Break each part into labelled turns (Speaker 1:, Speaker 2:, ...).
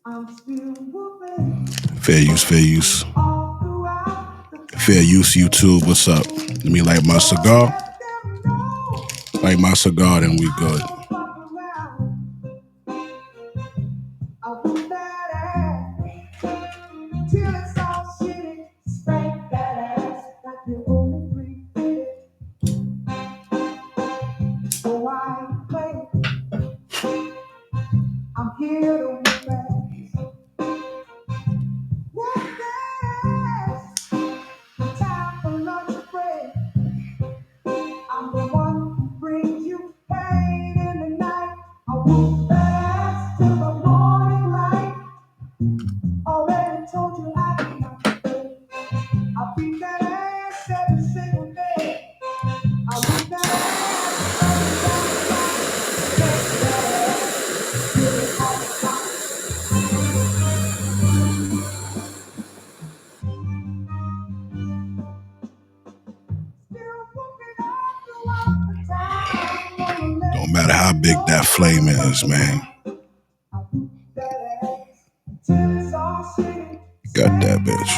Speaker 1: Fair use, fair use. Fair use, YouTube. What's up? Let me light my cigar. Light my cigar, then we good. I'm here to win. What is the time for lunch break? I'm the one who brings you pain in the night. I won't last till the morning light. Already told you I do not play. I beat that ass every single day. I beat that ass every time. Shake that ass, feel it all the time. Don't matter how big that flame is, man. Got that bitch.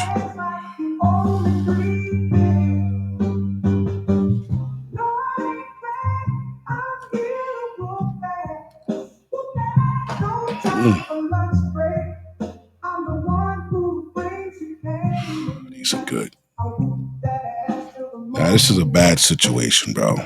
Speaker 1: These are good. Now, this is a bad situation, bro.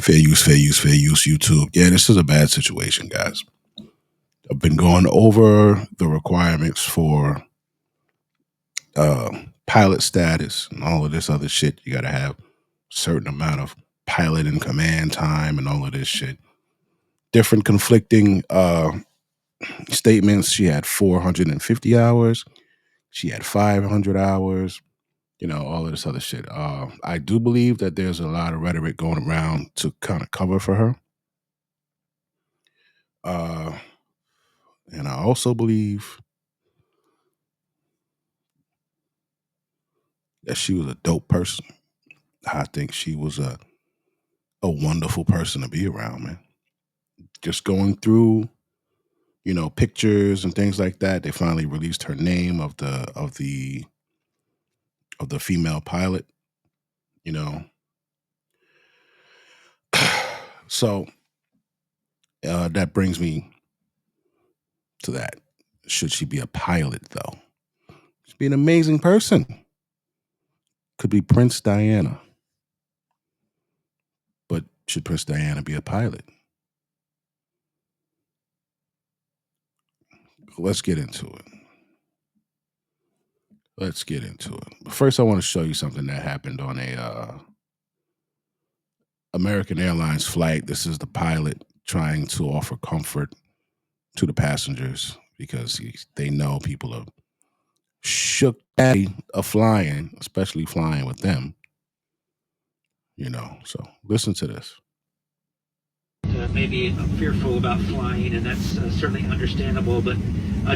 Speaker 1: Fair use, fair use, fair use, YouTube. Yeah, this is a bad situation, guys. I've been going over the requirements for pilot status and all of this other shit. You got to have a certain amount of pilot and command time and all of this shit. Different conflicting statements. She had 450 hours. She had 500 hours. All of this other shit. I do believe that there's a lot of rhetoric going around to kind of cover for her. And I also believe that she was a dope person. I think she was a wonderful person to be around, man. Just going through, pictures and things like that. They finally released her name of the female pilot. So that brings me to that. Should she be a pilot, though? She'd be an amazing person. Could be Prince Diana. But should Prince Diana be a pilot? Let's get into it. But first, I want to show you something that happened on a American Airlines flight. This is the pilot trying to offer comfort to the passengers because they know people are shook of flying, especially flying with them. So listen to this.
Speaker 2: Maybe fearful about flying, and that's certainly understandable. But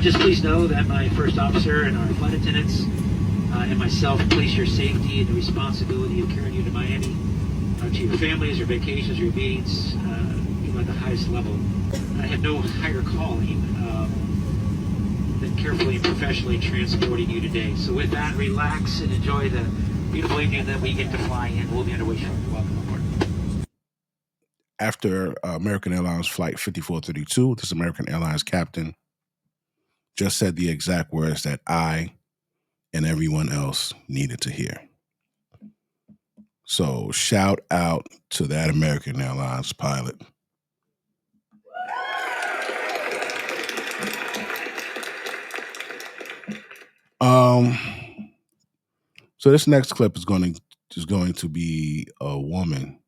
Speaker 2: just please know that my first officer and our flight attendants and myself place your safety and the responsibility of carrying you to Miami, to your families, your vacations, your meetings, at the highest level. I have no higher calling than carefully and professionally transporting you today. So with that, relax and enjoy the beautiful evening that we get to fly in. We'll be underway shortly. Welcome aboard.
Speaker 1: After American Airlines Flight 5432, this American Airlines captain just said the exact words that I and everyone else needed to hear. So shout out to that American Airlines pilot. So this next clip is going to be a woman.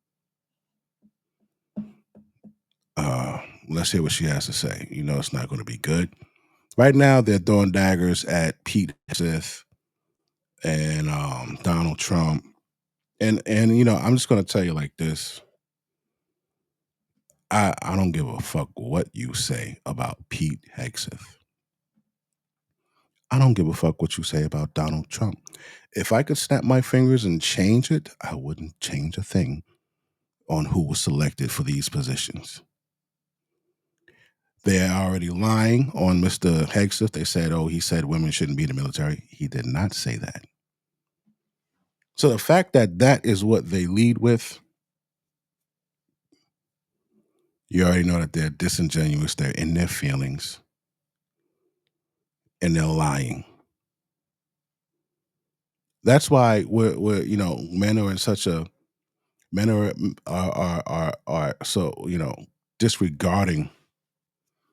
Speaker 1: Let's hear what she has to say. It's not going to be good. Right now, they're throwing daggers at Pete Hegseth and Donald Trump. And I'm just going to tell you like this. I don't give a fuck what you say about Pete Hegseth. I don't give a fuck what you say about Donald Trump. If I could snap my fingers and change it, I wouldn't change a thing on who was selected for these positions. They're already lying on Mr. Hegseth. They said, oh, he said women shouldn't be in the military. He did not say that. So the fact that that is what they lead with, you already know that they're disingenuous. They're in their feelings and they're lying. That's why we're men are in such a men are so disregarding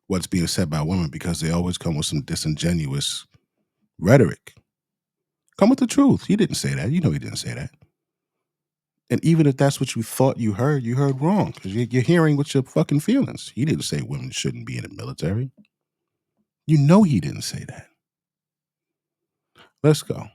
Speaker 1: what's being said by women because they always come with some disingenuous rhetoric. Come with the truth. He didn't say that. You know he didn't say that. And even if that's what you thought you heard wrong because you're hearing with your fucking feelings. He didn't say women shouldn't be in the military. You know he didn't say that. Let's go.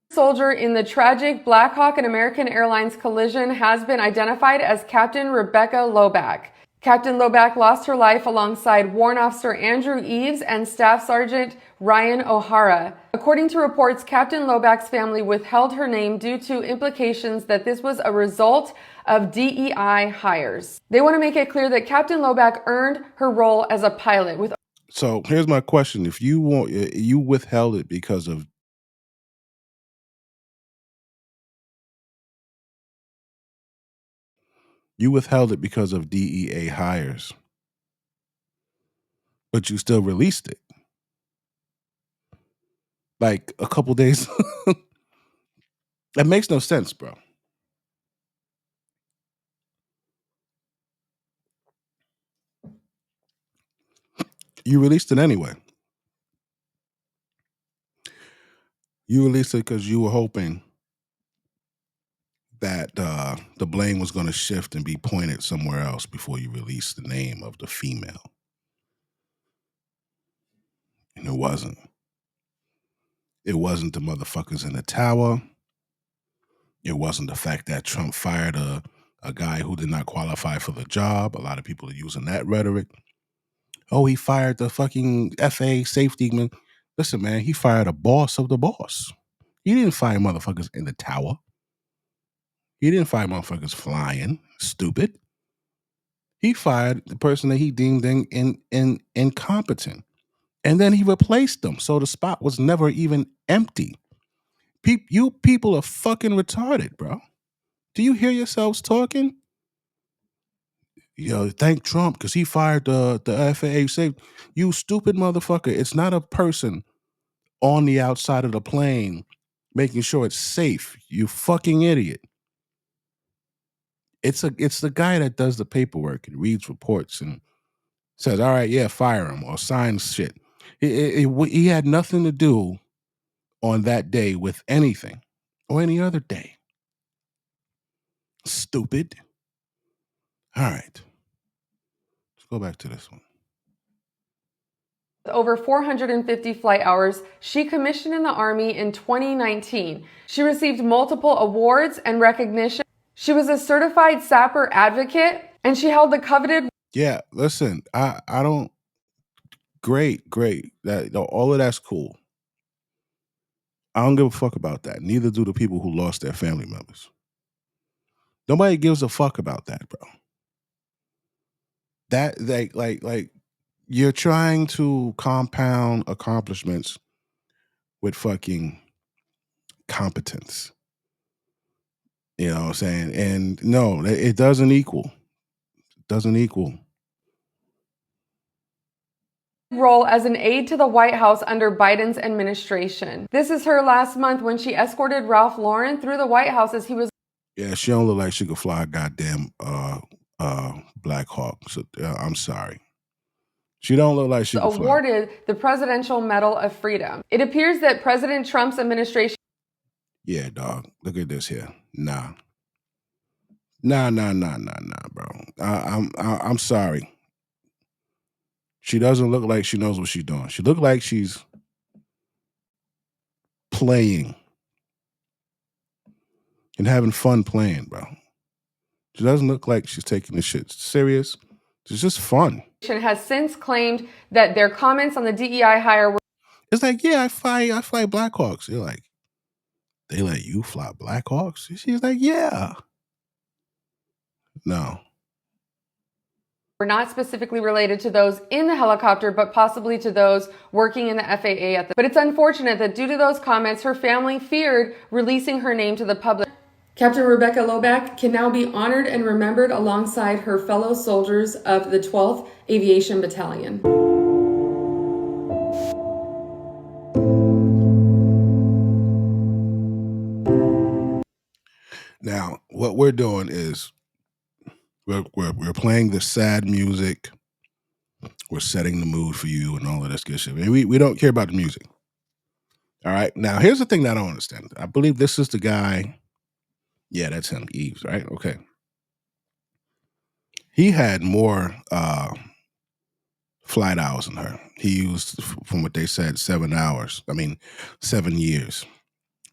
Speaker 3: Soldier in the tragic Black Hawk and American Airlines collision has been identified as Captain Rebecca Loback. Captain Loback lost her life alongside Warrant Officer Andrew Eves and Staff Sergeant Ryan O'Hara. According to reports, Captain Loback's family withheld her name due to implications that this was a result of DEI hires. They want to make it clear that Captain Loback earned her role as a pilot with.
Speaker 1: So here's my question: if you withheld it because of DEA hires, but you still released it like a couple days. That makes no sense, bro. You released it anyway. You released it because you were hoping that the blame was going to shift and be pointed somewhere else before you released the name of the female. And it wasn't. It wasn't the motherfuckers in the tower. It wasn't the fact that Trump fired a guy who did not qualify for the job. A lot of people are using that rhetoric. Oh, he fired the fucking FA safety man. Listen, man, he fired a boss of the boss. He didn't fire motherfuckers in the tower. He didn't fire motherfuckers flying. Stupid. He fired the person that he deemed incompetent. And then he replaced them. So the spot was never even empty. You people are fucking retarded, bro. Do you hear yourselves talking? Thank Trump because he fired the FAA safe. You stupid motherfucker. It's not a person on the outside of the plane making sure it's safe. You fucking idiot. It's the guy that does the paperwork and reads reports and says, all right, yeah, fire him or signs shit. He had nothing to do on that day with anything or any other day. Stupid. All right. Let's go back to this one.
Speaker 3: Over 450 flight hours, she commissioned in the Army in 2019. She received multiple awards and recognition. She was a certified sapper advocate, and she held the coveted.
Speaker 1: Yeah, listen, I don't. Great. That all of that's cool. I don't give a fuck about that. Neither do the people who lost their family members. Nobody gives a fuck about that, bro. That like you're trying to compound accomplishments with fucking competence. You know what I'm saying? And no, it doesn't equal. It doesn't equal.
Speaker 3: Role as an aide to the White House under Biden's administration. This is her last month when she escorted Ralph Lauren through the White House as he was.
Speaker 1: Yeah, she don't look like she could fly a goddamn Black Hawk. So I'm sorry. She don't look like she could fly.
Speaker 3: Awarded the Presidential Medal of Freedom. It appears that President Trump's administration.
Speaker 1: Yeah, dog. Look at this here. Nah, bro. I'm sorry. She doesn't look like she knows what she's doing. She look like she's playing and having fun playing, bro. She doesn't look like she's taking this shit serious. It's just fun.
Speaker 3: Has since claimed that their comments on the DEI hire were
Speaker 1: It's like, yeah, I fly Blackhawks. You're like, they let you fly Blackhawks? She's like, yeah. No.
Speaker 3: not specifically related to those in the helicopter, but possibly to those working in the FAA at the. But it's unfortunate that due to those comments, her family feared releasing her name to the public. Captain Rebecca Loback can now be honored and remembered alongside her fellow soldiers of the 12th Aviation Battalion.
Speaker 1: Now, what we're doing is we're playing the sad music. We're setting the mood for you and all of this good shit. And we don't care about the music. All right. Now, here's the thing that I don't understand. I believe this is the guy. Yeah, that's him, Eves, right? Okay. He had more flight hours than her. He used, from what they said, 7 hours. 7 years.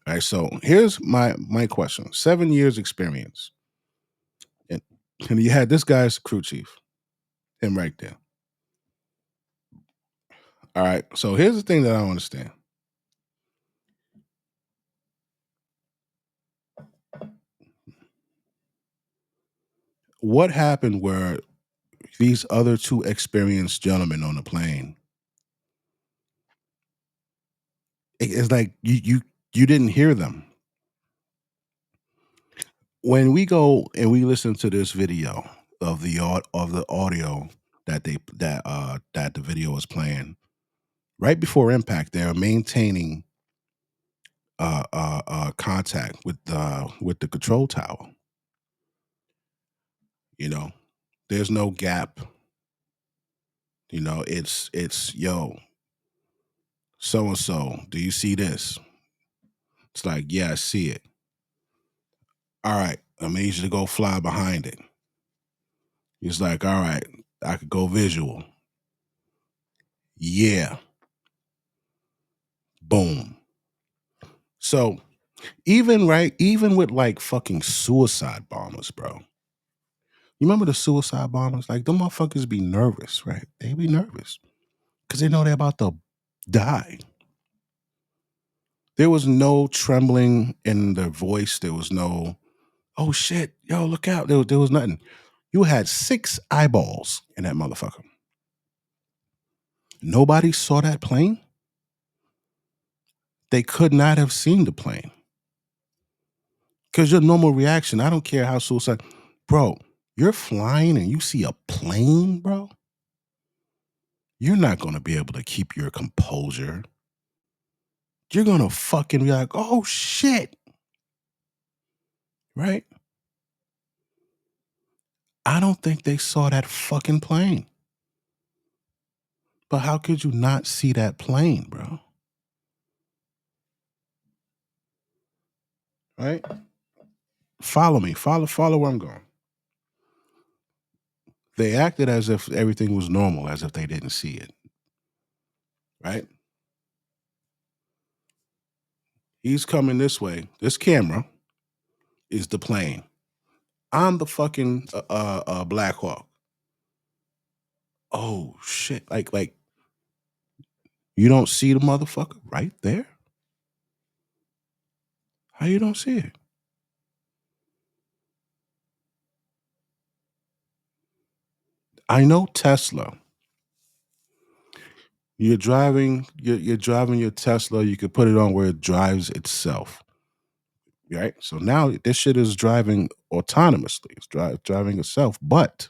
Speaker 1: All right. So here's my question: 7 years experience, and you had this guy's crew chief, him right there. All right. So here's the thing that I don't understand. What happened where these other two experienced gentlemen on the plane, it's like you didn't hear them. When we go and we listen to this video of the audio that the video is playing right before impact, they're maintaining contact with the control tower. You know, there's no gap. You know, it's yo, so and so. Do you see this? It's like, yeah, I see it. All right, I need you to go fly behind it. He's like, all right, I could go visual. Yeah. Boom. So even with like fucking suicide bombers, bro. You remember the suicide bombers? Like, them motherfuckers be nervous, right? They be nervous because they know they're about to die. There was no trembling in their voice. There was no, oh shit, yo, look out. There was nothing. You had 6 eyeballs in that motherfucker. Nobody saw that plane. They could not have seen the plane. Because your normal reaction, I don't care how suicide, bro, you're flying and you see a plane, bro. You're not going to be able to keep your composure. You're going to fucking be like, oh shit. Right? I don't think they saw that fucking plane. But how could you not see that plane, bro? Right? Follow me. Follow where I'm going. They acted as if everything was normal, as if they didn't see it. Right? He's coming this way. This camera is the plane. I'm the fucking Black Hawk. Oh shit! Like you don't see the motherfucker right there? How you don't see it? I know Tesla. You're driving your Tesla. You could put it on where it drives itself. Right? So now this shit is driving autonomously. It's driving itself. But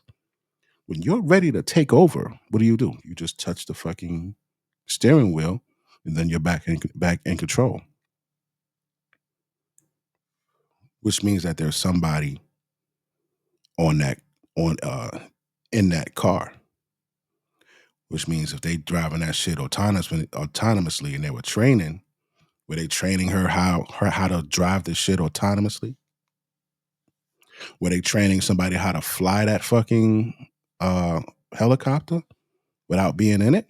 Speaker 1: when you're ready to take over, what do? You just touch the fucking steering wheel, and then you're back in control. Which means that there's somebody on in that car. Which means if they driving that shit autonomously, and they were they training her how to drive this shit autonomously? Were they training somebody how to fly that fucking helicopter without being in it?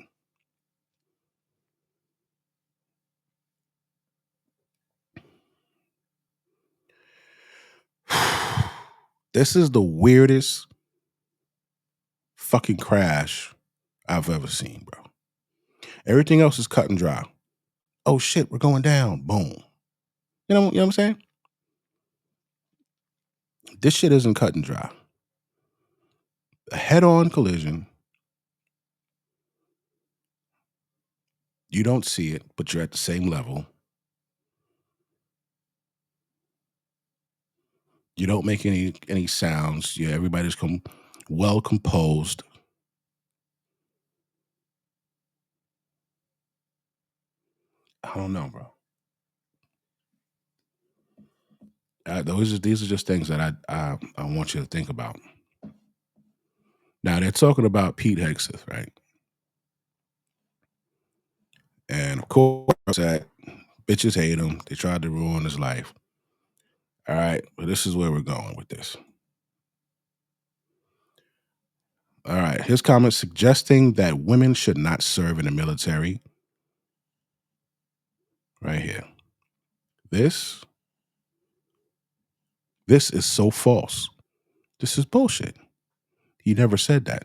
Speaker 1: This is the weirdest fucking crash I've ever seen, bro. Everything else is cut and dry. Oh shit, we're going down. Boom. You know what I'm saying? This shit isn't cut and dry. A head-on collision, you don't see it, but you're at the same level. You don't make any sounds. Yeah, everybody's well composed. I don't know, bro. These are just things that I want you to think about. Now they're talking about Pete Hegseth, right? And of course, that bitches hate him. They tried to ruin his life. All right, but this is where we're going with this. All right, his comments suggesting that women should not serve in the military. Right here. This is so false. This is bullshit. He never said that.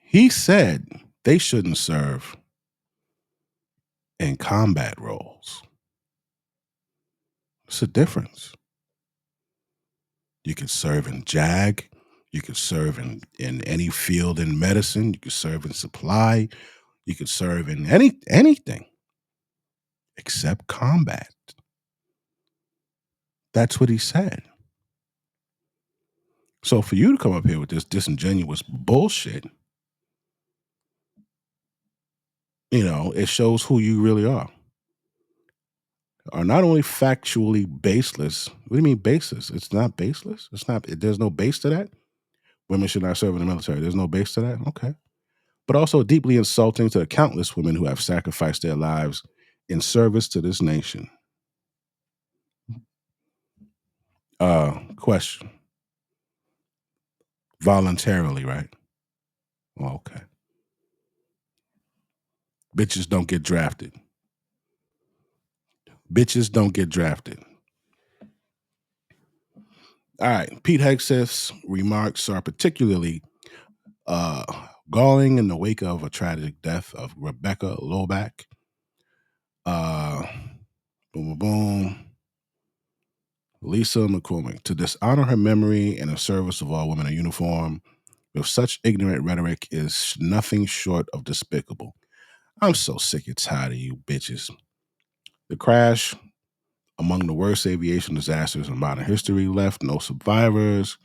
Speaker 1: He said they shouldn't serve in combat roles. It's a difference. You can serve in JAG. You could serve in any field in medicine. You could serve in supply. You could serve in anything except combat. That's what he said. So for you to come up here with this disingenuous bullshit, it shows who you really are not only factually baseless. What do you mean baseless? It's not baseless. It's not. There's no base to that. Women should not serve in the military. There's no base to that. Okay, but also deeply insulting to the countless women who have sacrificed their lives in service to this nation. Question: voluntarily, right? Well, okay. Bitches don't get drafted. Bitches don't get drafted. All right. Pete Hegseth's remarks are particularly uh, galling in the wake of a tragic death of Rebecca Loback. Boom, boom, boom. Lisa McCormick. To dishonor her memory and the service of all women in uniform with such ignorant rhetoric is nothing short of despicable. I'm so sick and tired of you bitches. The crash, among the worst aviation disasters in modern history, left no survivors.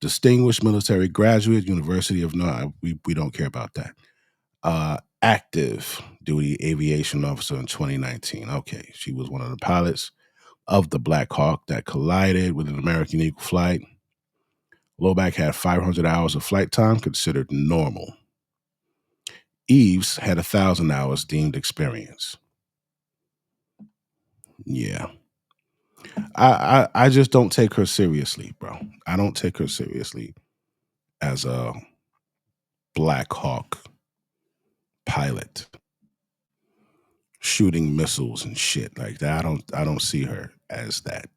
Speaker 1: Distinguished military graduate, University of North. We don't care about that. Active duty aviation officer in 2019. Okay, she was one of the pilots of the Black Hawk that collided with an American Eagle flight. Loback had 500 hours of flight time, considered normal. Eves had 1,000 hours deemed experience. Yeah. I just don't take her seriously, bro. I don't take her seriously as a Black Hawk pilot shooting missiles and shit like that. I don't see her as that.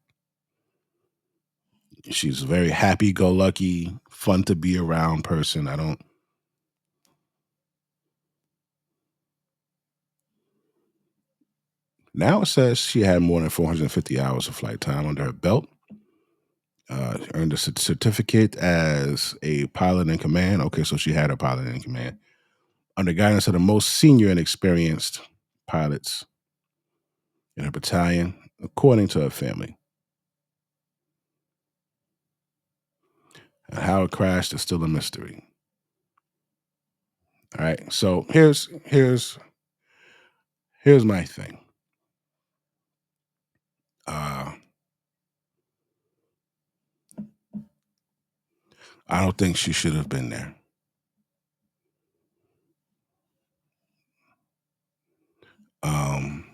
Speaker 1: She's a very happy-go-lucky, fun to be around person. I don't. Now it says she had more than 450 hours of flight time under her belt. Earned a certificate as a pilot in command. Okay, so she had a pilot in command under guidance of the most senior and experienced pilots in her battalion, according to her family. And how it crashed is still a mystery. All right, so here's my thing. I don't think she should have been there. Um,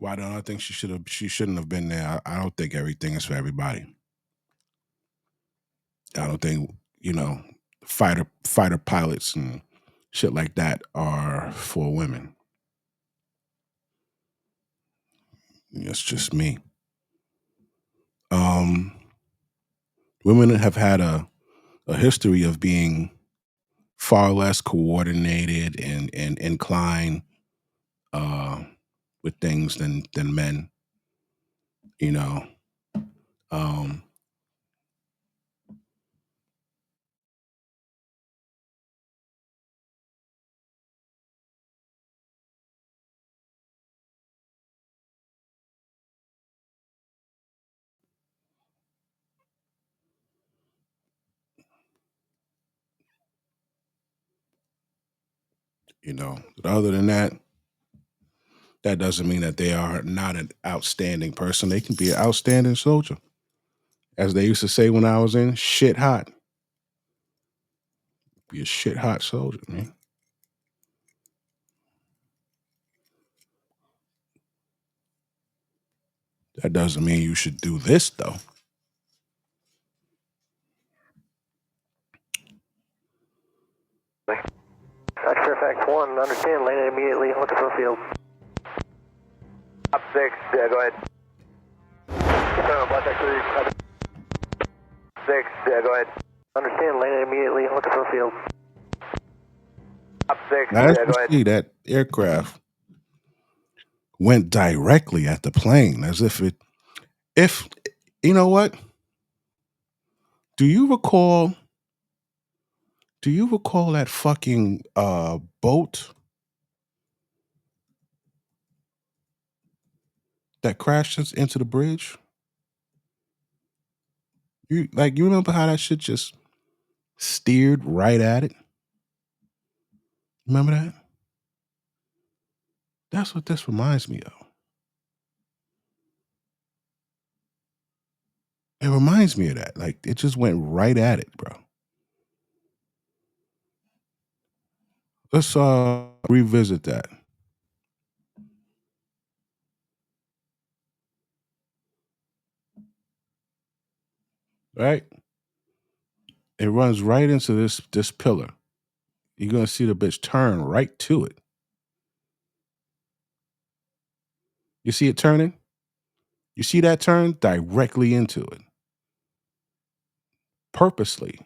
Speaker 1: Why don't I think she shouldn't have been there? I don't think everything is for everybody. I don't think, fighter pilots and shit like that are for women. It's just me. Um, Women have had a history of being far less coordinated and inclined uh, with things than men. You know, um, but other than that, that doesn't mean that they are not an outstanding person. They can be an outstanding soldier, as they used to say when I was in shit hot. Be a shit hot soldier, man. That doesn't mean you should do this though.
Speaker 4: That's Fairfax 1, understand, landing immediately, looking for a field. Up 6, yeah, go ahead. Black X3, 6, yeah, go ahead. Understand, landing immediately, looking for a field. Up 6,
Speaker 1: Now, as
Speaker 4: yeah,
Speaker 1: you
Speaker 4: go ahead.
Speaker 1: see, that aircraft went directly at the plane, as if you know what? Do you recall? Do you recall that fucking boat that crashed into the bridge? You remember how that shit just steered right at it? Remember that? That's what this reminds me of. It reminds me of that. Like it just went right at it, bro. Let's revisit that. Right? It runs right into this pillar. You're gonna see the bitch turn right to it. You see it turning? You see that turn directly into it. Purposely.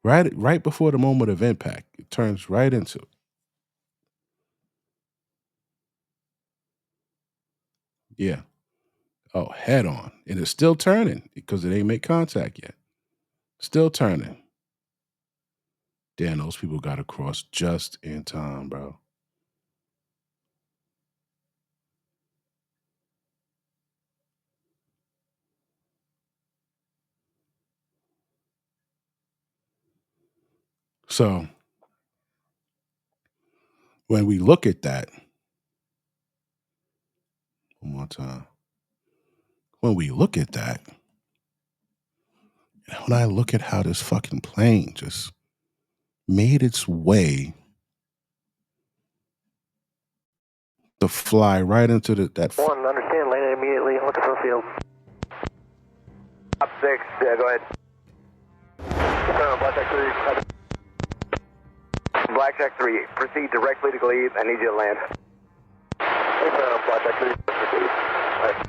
Speaker 1: Right before the moment of impact. It turns right into it. Yeah. Oh, head on. And it's still turning because it ain't make contact yet. Still turning. Damn, those people got across just in time, bro. So when we look at that, one more time. When we look at that, when I look at how this fucking plane just made its way to fly right into that.
Speaker 4: 1, understand, landing immediately, looking for a field. Up 6, yeah, go ahead. Black X3, Black Jack 3, proceed directly to Glebe. I need you to land. Black Jack 3, proceed. Right.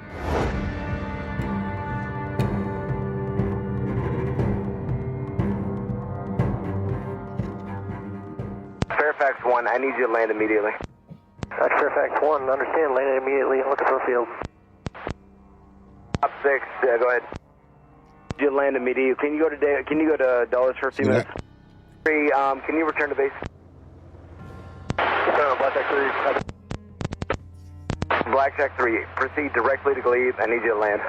Speaker 4: Fairfax 1, I need you to land immediately. That's Fairfax 1, understand, landing immediately, looking for a field. Up 6, yeah, go ahead. You land immediately. Can you go to Dulles for a few minutes? 3, can you return to base? Black Jack 3. Black Jack 3, proceed directly to Glebe. I need you to land.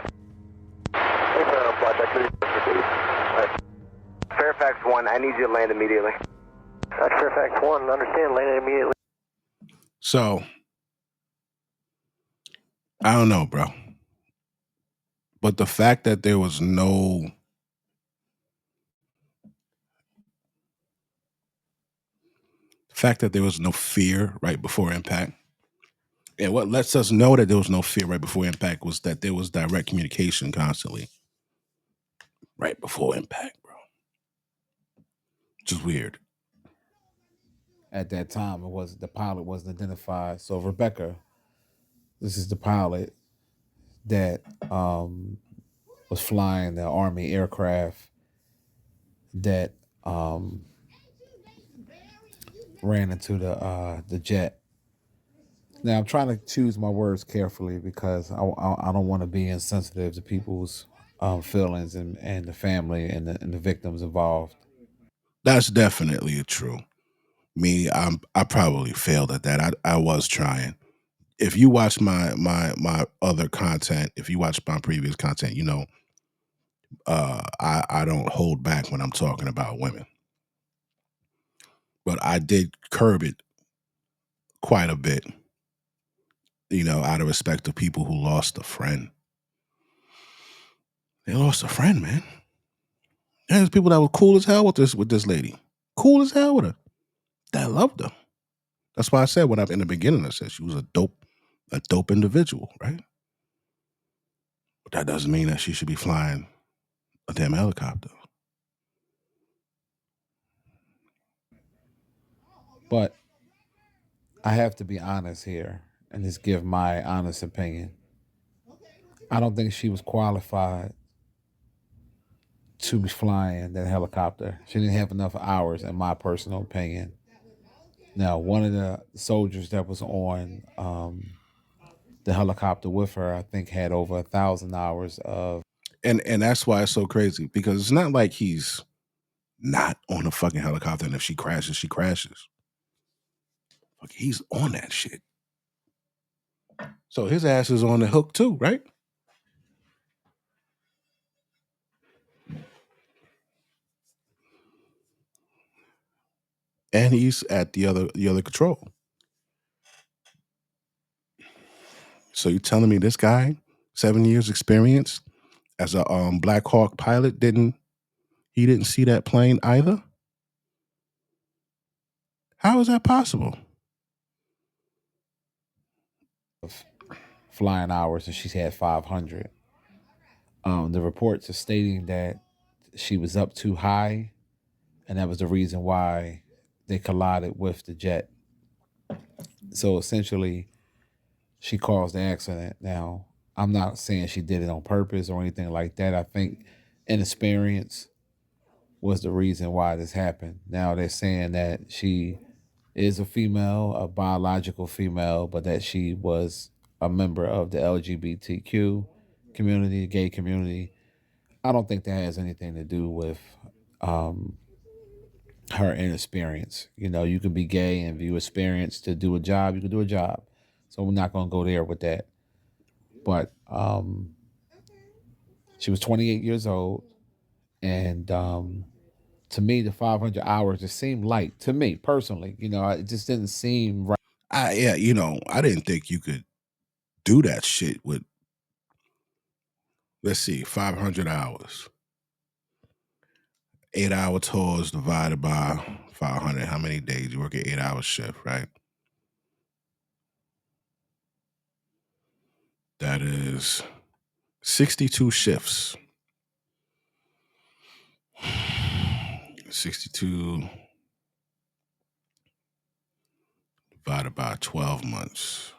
Speaker 4: Black Jack 3, proceed. Right. Fairfax 1, I need you to land immediately. That's Fairfax 1, understand, landing immediately.
Speaker 1: So I don't know, bro. But the fact that there was no fear right before impact, And what lets us know that there was no fear right before impact was that there was direct communication constantly right before impact, bro. Which is weird.
Speaker 5: At that time, it was the pilot wasn't identified. So Rebecca, this is the pilot that was flying the Army aircraft that ran into the jet. Now I'm trying to choose my words carefully because I don't want to be insensitive to people's feelings and the family and the victims involved.
Speaker 1: That's definitely true. Me, I probably failed at that. I was trying. If you watch my other content, if you watch my previous content, you know, I don't hold back when I'm talking about women. But I did curb it quite a bit, you know, out of respect to people who lost a friend. They lost a friend, man. There's people that were cool as hell with this lady. Cool as hell with her. That loved her. That's why I said when I in the beginning I said she was a dope individual, right? But that doesn't mean that she should be flying a damn helicopter.
Speaker 5: But I have to be honest here and just give my honest opinion. I don't think she was qualified to be flying that helicopter. She didn't have enough hours, in my personal opinion. Now, one of the soldiers that was on the helicopter with her, I think, had over 1,000 hours of.
Speaker 1: And that's why it's so crazy because it's not like he's not on a fucking helicopter and if she crashes, she crashes. Like he's on that shit. So his ass is on the hook too, right? And he's at the other control. So you're telling me this guy, 7 years experience as a Black Hawk pilot, didn't see that plane either? How is that possible?
Speaker 5: Flying hours, and she's had 500. The reports are stating that she was up too high, and that was the reason why they collided with the jet. So essentially, she caused the accident. Now, I'm not saying she did it on purpose or anything like that. I think inexperience was the reason why this happened. Now they're saying that she is a female, a biological female, but that she was a member of the LGBTQ community, gay community. I don't think that has anything to do with um, her inexperience. You know, you can be gay and if you experience to do a job, you can do a job. So we're not going to go there with that. But she was 28 years old, and to me, the 500 hours just seemed light to me personally. You know, it just didn't seem right.
Speaker 1: Yeah, you know, I didn't think you could do that shit with, let's see, 500 hours. 8 hour tours divided by 500. How many days? You work an 8 hour shift, right? That is 62 shifts. 62 divided by 12 months.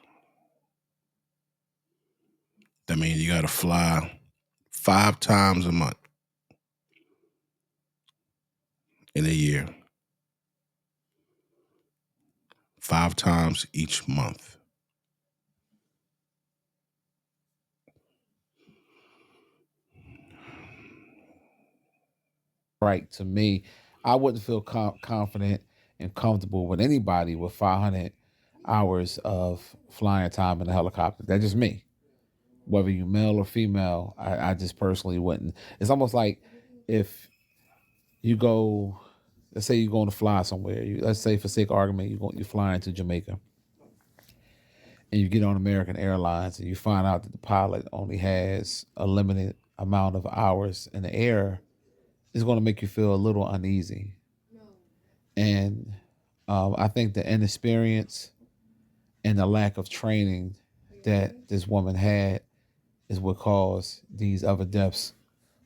Speaker 1: That means you got to fly 5 times a month in a year. 5 times each month.
Speaker 5: Right to me, I wouldn't feel confident and comfortable with anybody with 500 hours of flying time in a helicopter. That's just me. Whether you male or female, I just personally wouldn't. It's almost like if you go, let's say you're going to fly somewhere. Let's say for sake of argument, you're flying to Jamaica, and you get on American Airlines, and you find out that the pilot only has a limited amount of hours in the air. It's going to make you feel a little uneasy, and I think the inexperience and the lack of training that this woman had is what caused these other deaths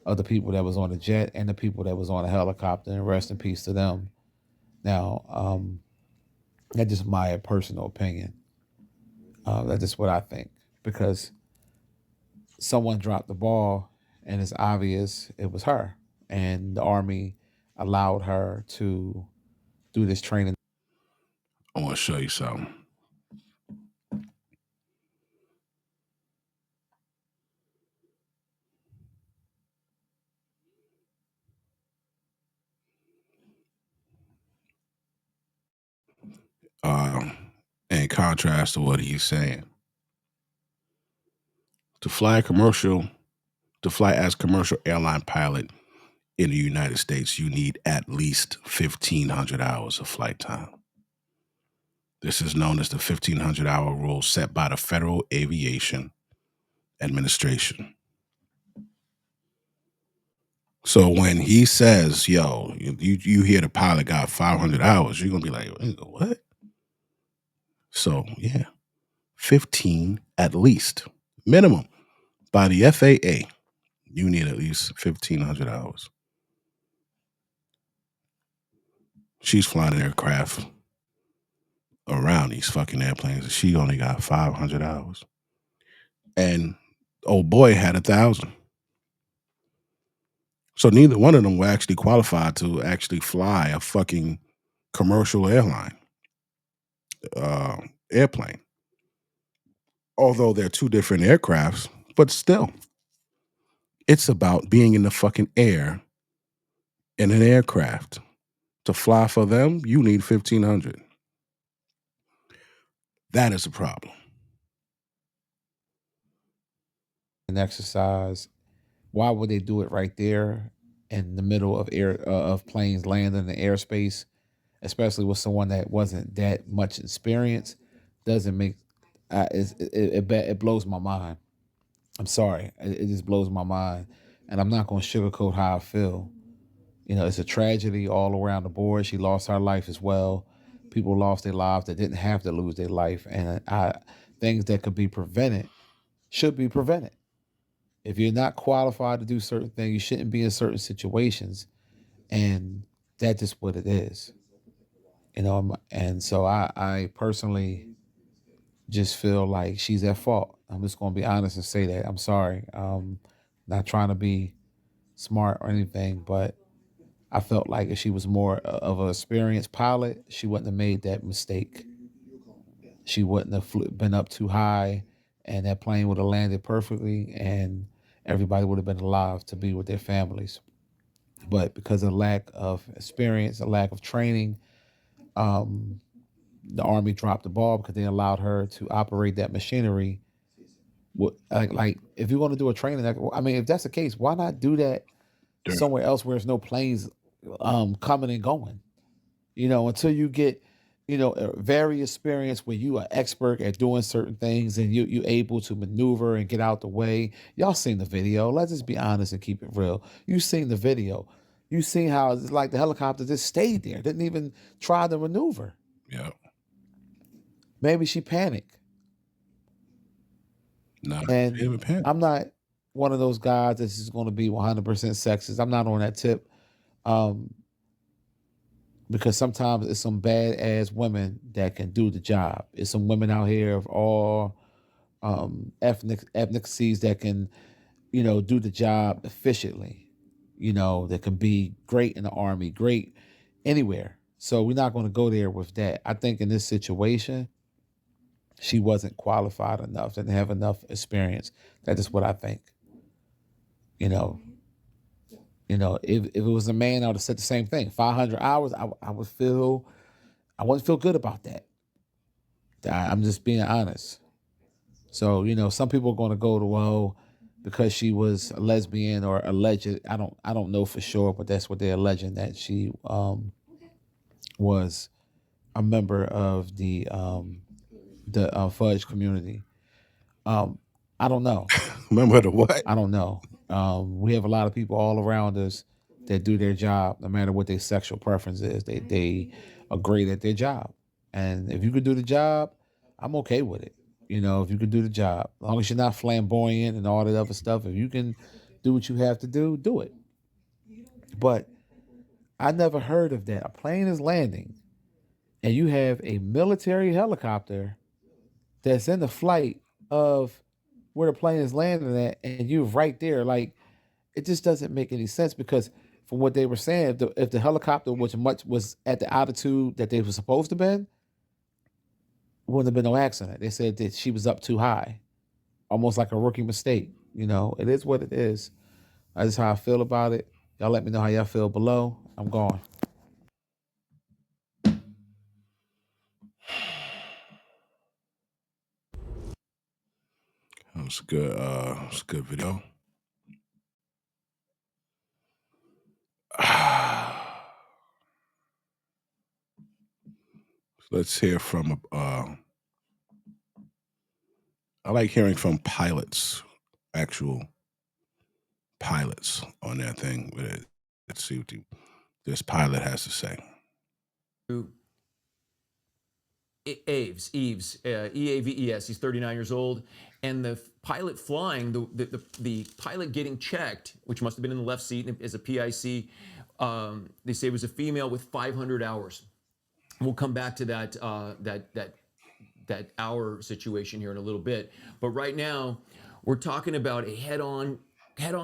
Speaker 5: of the people that was on the jet and the people that was on the helicopter. And rest in peace to them. Now, that's just my personal opinion. That's just what I think, because someone dropped the ball, and it's obvious it was her, and the Army allowed her to do this training.
Speaker 1: I want to show you something. In contrast to what he's saying, to fly as commercial airline pilot in the United States, you need at least 1,500 hours of flight time. This is known as the 1,500-hour rule set by the Federal Aviation Administration. So when he says, yo, you hear the pilot got 500 hours, you're going to be like, what? So, yeah, 15 at least, minimum. By the FAA, you need at least 1,500 hours. She's flying an aircraft around these fucking airplanes, and she only got 500 hours. And old boy had 1,000. So neither one of them were actually qualified to actually fly a fucking commercial airplane. Although they're two different aircrafts, but still, it's about being in the fucking air in an aircraft. To fly for them, you need 1,500. That is a problem.
Speaker 5: An exercise. Why would they do it right there in the middle of of planes landing in the airspace, especially with someone that wasn't that much experience? Doesn't make it blows my mind. I'm sorry, it just blows my mind, and I'm not going to sugarcoat how I feel. You know, it's a tragedy all around the board. She lost her life as well. People lost their lives that didn't have to lose their life, and things that could be prevented should be prevented. If you're not qualified to do certain things, you shouldn't be in certain situations, and that's just what it is. You know, and so I personally just feel like she's at fault. I'm just going to be honest and say that. I'm sorry. Not trying to be smart or anything, but I felt like if she was more of an experienced pilot, she wouldn't have made that mistake. She wouldn't have been up too high, and that plane would have landed perfectly, and everybody would have been alive to be with their families. But because of lack of experience, a lack of training, um, the Army dropped the ball because they allowed her to operate that machinery. Like if you're going to do a training, I mean, if that's the case, why not do that somewhere else where there's no planes coming and going? You know, until you get, a very experienced where you are expert at doing certain things and you able to maneuver and get out the way. Y'all seen the video. Let's just be honest and keep it real. You seen the video. You seen how it's like the helicopter just stayed there, didn't even try to maneuver.
Speaker 1: Yeah.
Speaker 5: Maybe she panicked.
Speaker 1: No,
Speaker 5: And
Speaker 1: even panic.
Speaker 5: I'm not one of those guys that's just going to be 100% sexist. I'm not on that tip. Um, because sometimes it's some bad ass women that can do the job. It's some women out here of all ethnicities that can, do the job efficiently. That can be great in the Army, great anywhere. So we're not going to go there with that. I think in this situation, she wasn't qualified enough, didn't have enough experience. That is what I think. You know, if it was a man, I would have said the same thing. 500 hours, I wouldn't feel good about that. I'm just being honest. So, some people are going to go to, well, because she was a lesbian or alleged. I don't know for sure, but that's what they're alleging, that she was a member of the fudge community. I don't know.
Speaker 1: Remember the what?
Speaker 5: I don't know. We have a lot of people all around us that do their job, no matter what their sexual preference is. They are great at their job, and if you could do the job, I'm okay with it. You know, if you can do the job, as long as you're not flamboyant and all that other stuff, if you can do what you have to do it. But I never heard of that. A plane is landing and you have a military helicopter that's in the flight of where the plane is landing at, and you're right there. Like, it just doesn't make any sense because from what they were saying, if the helicopter was at the altitude that they were supposed to be, wouldn't have been no accident. They said that she was up too high, almost like a rookie mistake. You know, it is what it is. That's just how I feel about it. Y'all let me know how y'all feel below. I'm gone.
Speaker 6: That was good. It's a good video. Let's hear from. I like hearing from pilots, actual pilots on that thing. Let's see what this pilot has to say.
Speaker 7: Eaves, Eaves, he's 39 years old, and the pilot flying, the pilot getting checked, which must have been in the left seat as a PIC, they say was a female with 500 hours. We'll come back to that hour situation here in a little bit, but right now we're talking about a head-on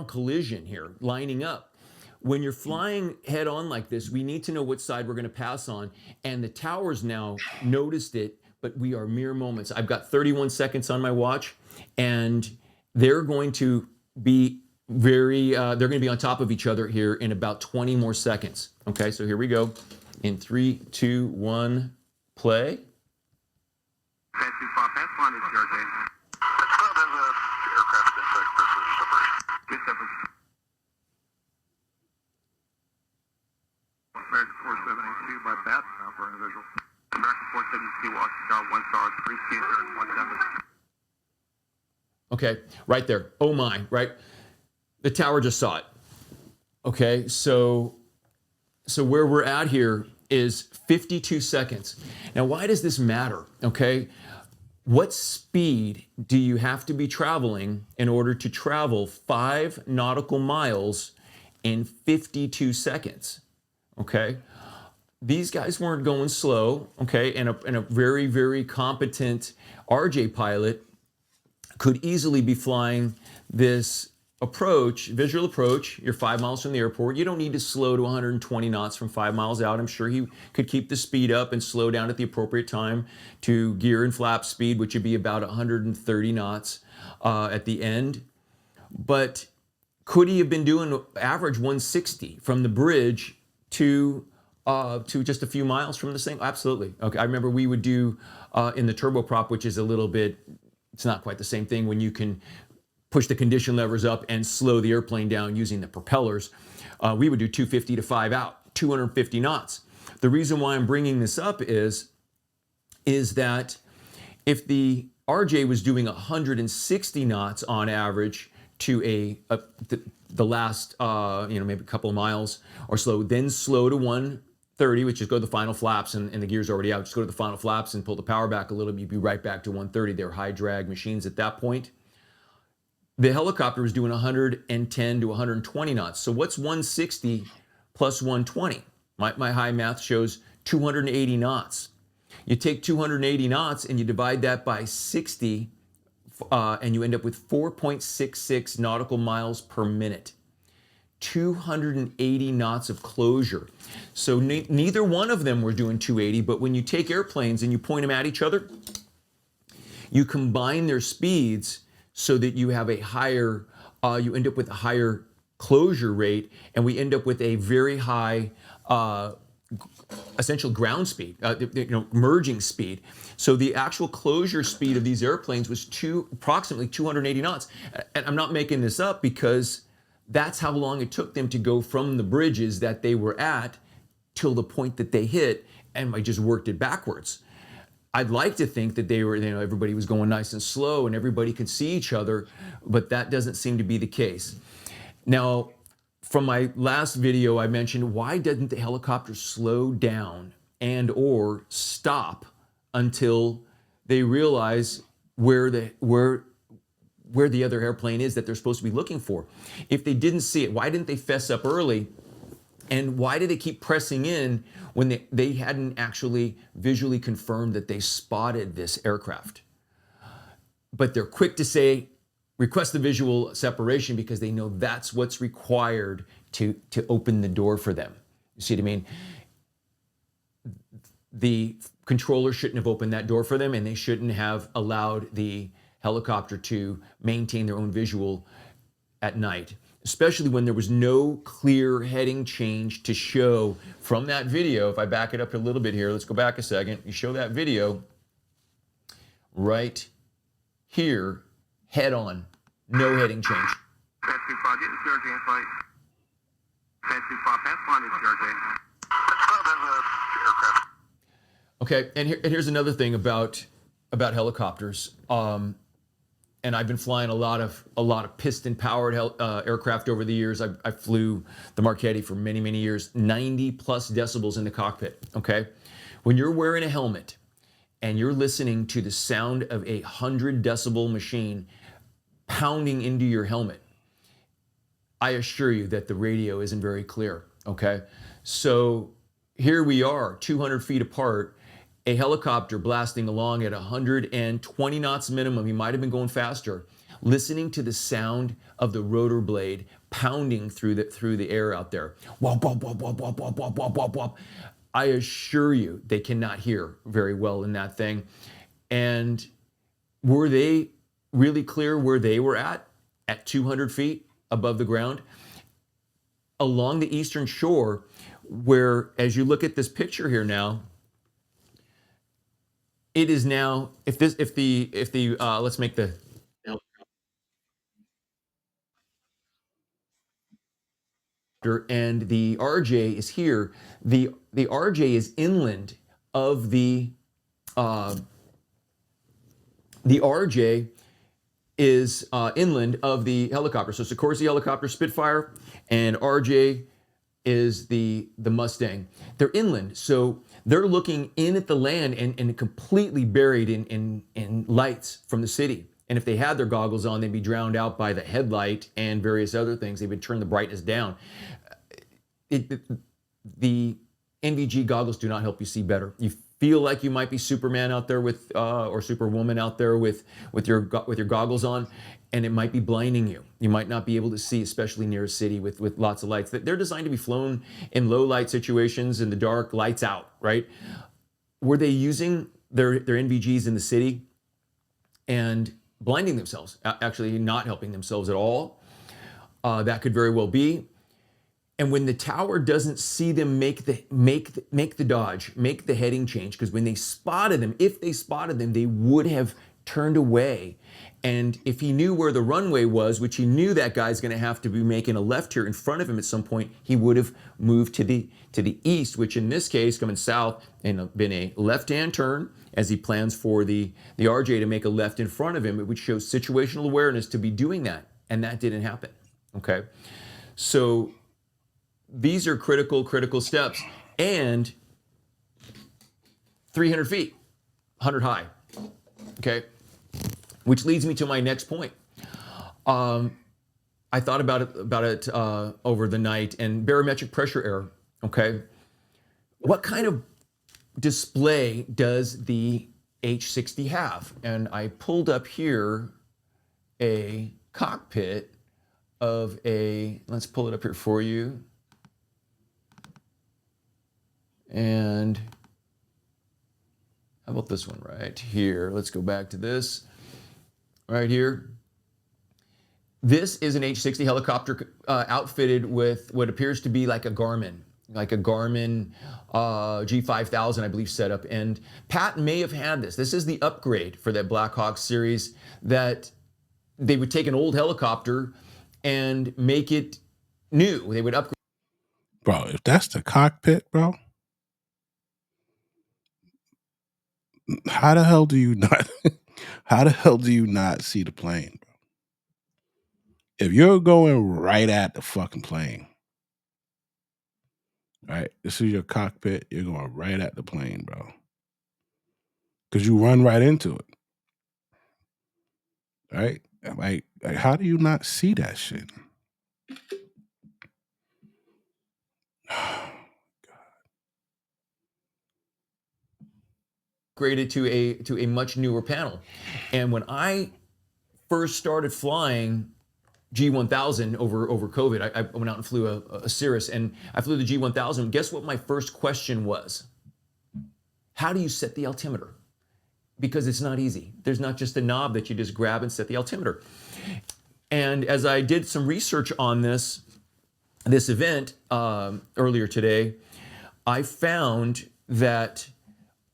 Speaker 7: collision here, lining up. When you're flying head on like this, we need to know what side we're going to pass on. And the towers now noticed it, but we are mere moments. I've got 31 seconds on my watch, and they're going to be they're going to be on top of each other here in about 20 more seconds. Okay, so here we go. In 3, 2, 1, play.
Speaker 8: American 4782 by Bath now for an individual. American 472 Washington 1 star 3 17.
Speaker 7: Okay, right there. Oh my, right? The tower just saw it. Okay, so where we're at here is 52 seconds. Now, why does this matter? Okay, what speed do you have to be traveling in order to travel 5 nautical miles in 52 seconds? Okay, these guys weren't going slow. Okay, and a very, very competent RJ pilot could easily be flying this visual approach. You're 5 miles from the airport. You don't need to slow to 120 knots from 5 miles out. I'm sure he could keep the speed up and slow down at the appropriate time to gear and flap speed, which would be about 130 knots at the end. But could he have been doing average 160 from the bridge to just a few miles from the same? Absolutely. Okay, I remember we would do in the turboprop, which is a little bit, it's not quite the same thing when you can push the condition levers up and slow the airplane down using the propellers. We would do 250 to 5 out, 250 knots. The reason why I'm bringing this up is that if the RJ was doing 160 knots on average to the last maybe a couple of miles or so, then slow to 130, which is go to the final flaps, and the gear's already out. Just go to the final flaps and pull the power back a little bit. You'd be right back to 130. They're high drag machines at that point. The helicopter was doing 110 to 120 knots. So what's 160 plus 120? My high math shows 280 knots. You take 280 knots and you divide that by 60, and you end up with 4.66 nautical miles per minute. 280 knots of closure. So neither one of them were doing 280, but when you take airplanes and you point them at each other, you combine their speeds so that you have a higher, you end up with a higher closure rate, and we end up with a very high essential ground speed, merging speed. So the actual closure speed of these airplanes was approximately 280 knots. And I'm not making this up because that's how long it took them to go from the bridges that they were at till the point that they hit, and I just worked it backwards. I'd like to think that they were, everybody was going nice and slow and everybody could see each other, but that doesn't seem to be the case. Now, from my last video, I mentioned, why didn't the helicopter slow down and or stop until they realize where the other airplane is that they're supposed to be looking for. If they didn't see it, why didn't they fess up early? And why did they keep pressing in when they hadn't actually visually confirmed that they spotted this aircraft? But they're quick to say, request the visual separation, because they know that's what's required to open the door for them. You see what I mean? The controller shouldn't have opened that door for them, and they shouldn't have allowed the helicopter to maintain their own visual at night, especially when there was no clear heading change to show from that video. If I back it up a little bit here, let's go back a second. You show that video right here, head on, no heading change.
Speaker 8: 1025, get the CRJ in flight. 1025, pass line is CRJ.
Speaker 7: Okay, and here's another thing about helicopters. And I've been flying a lot of piston-powered aircraft over the years. I flew the Marchetti for many, many years. 90 plus decibels in the cockpit. Okay, when you're wearing a helmet and you're listening to the sound of a 100 decibel machine pounding into your helmet, I assure you that the radio isn't very clear. Okay, so here we are, 200 feet apart. A helicopter blasting along at 120 knots minimum, he might have been going faster, listening to the sound of the rotor blade pounding through the air out there. Wop, wop, wop, wop, wop, wop, wop, wop, wop, wop. I assure you they cannot hear very well in that thing. And were they really clear where they were at 200 feet above the ground? Along the eastern shore, where, as you look at this picture here now, it is now, let's make the and the RJ is here. The RJ is inland of the RJ is inland of the helicopter. So Sikorsky helicopter Spitfire, and RJ is the Mustang. They're inland, so they're looking in at the land and completely buried in lights from the city. And if they had their goggles on, they'd be drowned out by the headlight and various other things. They would turn the brightness down. The NVG goggles do not help you see better. You feel like you might be Superman out there with, or Superwoman out there with your goggles on, and it might be blinding you. You might not be able to see, especially near a city with lots of lights. They're designed to be flown in low light situations, in the dark, lights out, right? Were they using their NVGs in the city and blinding themselves, actually not helping themselves at all? That could very well be. And when the tower doesn't see them make the dodge, make the heading change, because when they spotted them, if they spotted them, they would have turned away. And if he knew where the runway was, which he knew that guy's going to have to be making a left here in front of him at some point, he would have moved to the east, which in this case, coming south, and been a left-hand turn as he plans for the RJ to make a left in front of him. It would show situational awareness to be doing that, and that didn't happen. Okay, so these are critical steps. And 300 feet, 100 high. Okay, which leads me to my next point. I thought about it over the night, and barometric pressure error. Okay, what kind of display does the H60 have? And I pulled up here a cockpit of a, let's pull it up here for you. And how about this one right here? Let's go back to this right here. This is an H60 helicopter outfitted with what appears to be like a Garmin G5000, I believe, setup. And Pat may have had this. This is the upgrade for that Black Hawk series, that they would take an old helicopter and make it new. They would upgrade.
Speaker 6: Bro, if that's the cockpit, bro, how the hell do you not see the plane, bro? If you're going right at the fucking plane, right? This is your cockpit, you're going right at the plane, bro. because you run right into it. Right? Like, how do you not see that shit?
Speaker 7: Graded to a much newer panel. And when I first started flying G1000 over COVID, I went out and flew a Cirrus, and I flew the G1000. Guess what my first question was? How do you set the altimeter? Because it's not easy. There's not just a knob that you just grab and set the altimeter. And as I did some research on this event earlier today, I found that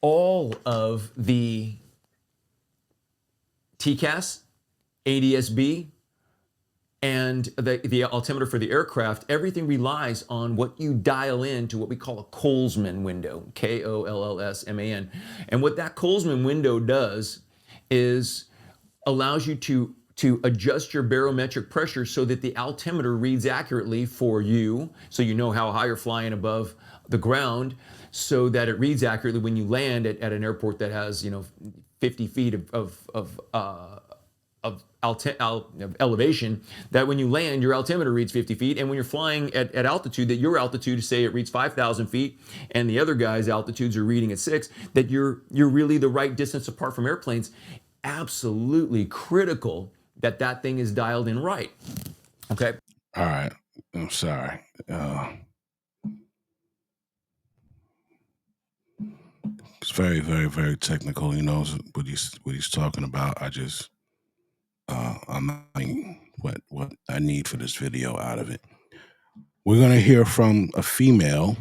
Speaker 7: all of the TCAS, ADS-B, and the altimeter for the aircraft, everything relies on what you dial in to what we call a Kollsman window, Kollsman. And what that Kollsman window does is allows you to adjust your barometric pressure so that the altimeter reads accurately for you, so you know how high you're flying above the ground, so that it reads accurately when you land at an airport that has 50 feet of elevation, that when you land, your altimeter reads 50 feet, and when you're flying at altitude, that your altitude, say it reads 5,000 feet, and the other guy's altitudes are reading at 6, that you're really the right distance apart from airplanes. Absolutely critical that thing is dialed in right. Okay.
Speaker 6: All right. I'm sorry. It's very, very, very technical. He knows what he's talking about. I just, I'm not what I need for this video out of it. We're gonna hear from a female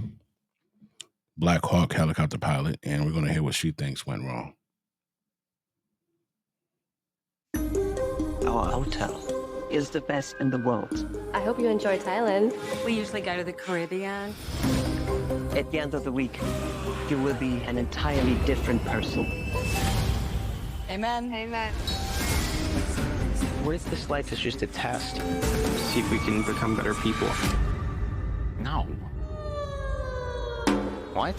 Speaker 6: Black Hawk helicopter pilot, and we're gonna hear what she thinks went wrong.
Speaker 9: Our hotel is the best in the world.
Speaker 10: I hope you enjoy Thailand.
Speaker 11: We usually go to the Caribbean.
Speaker 9: At the end of the week, you will be an entirely different person.
Speaker 11: Amen. Amen.
Speaker 9: What if this life is just a test? See if we can become better people. No. What?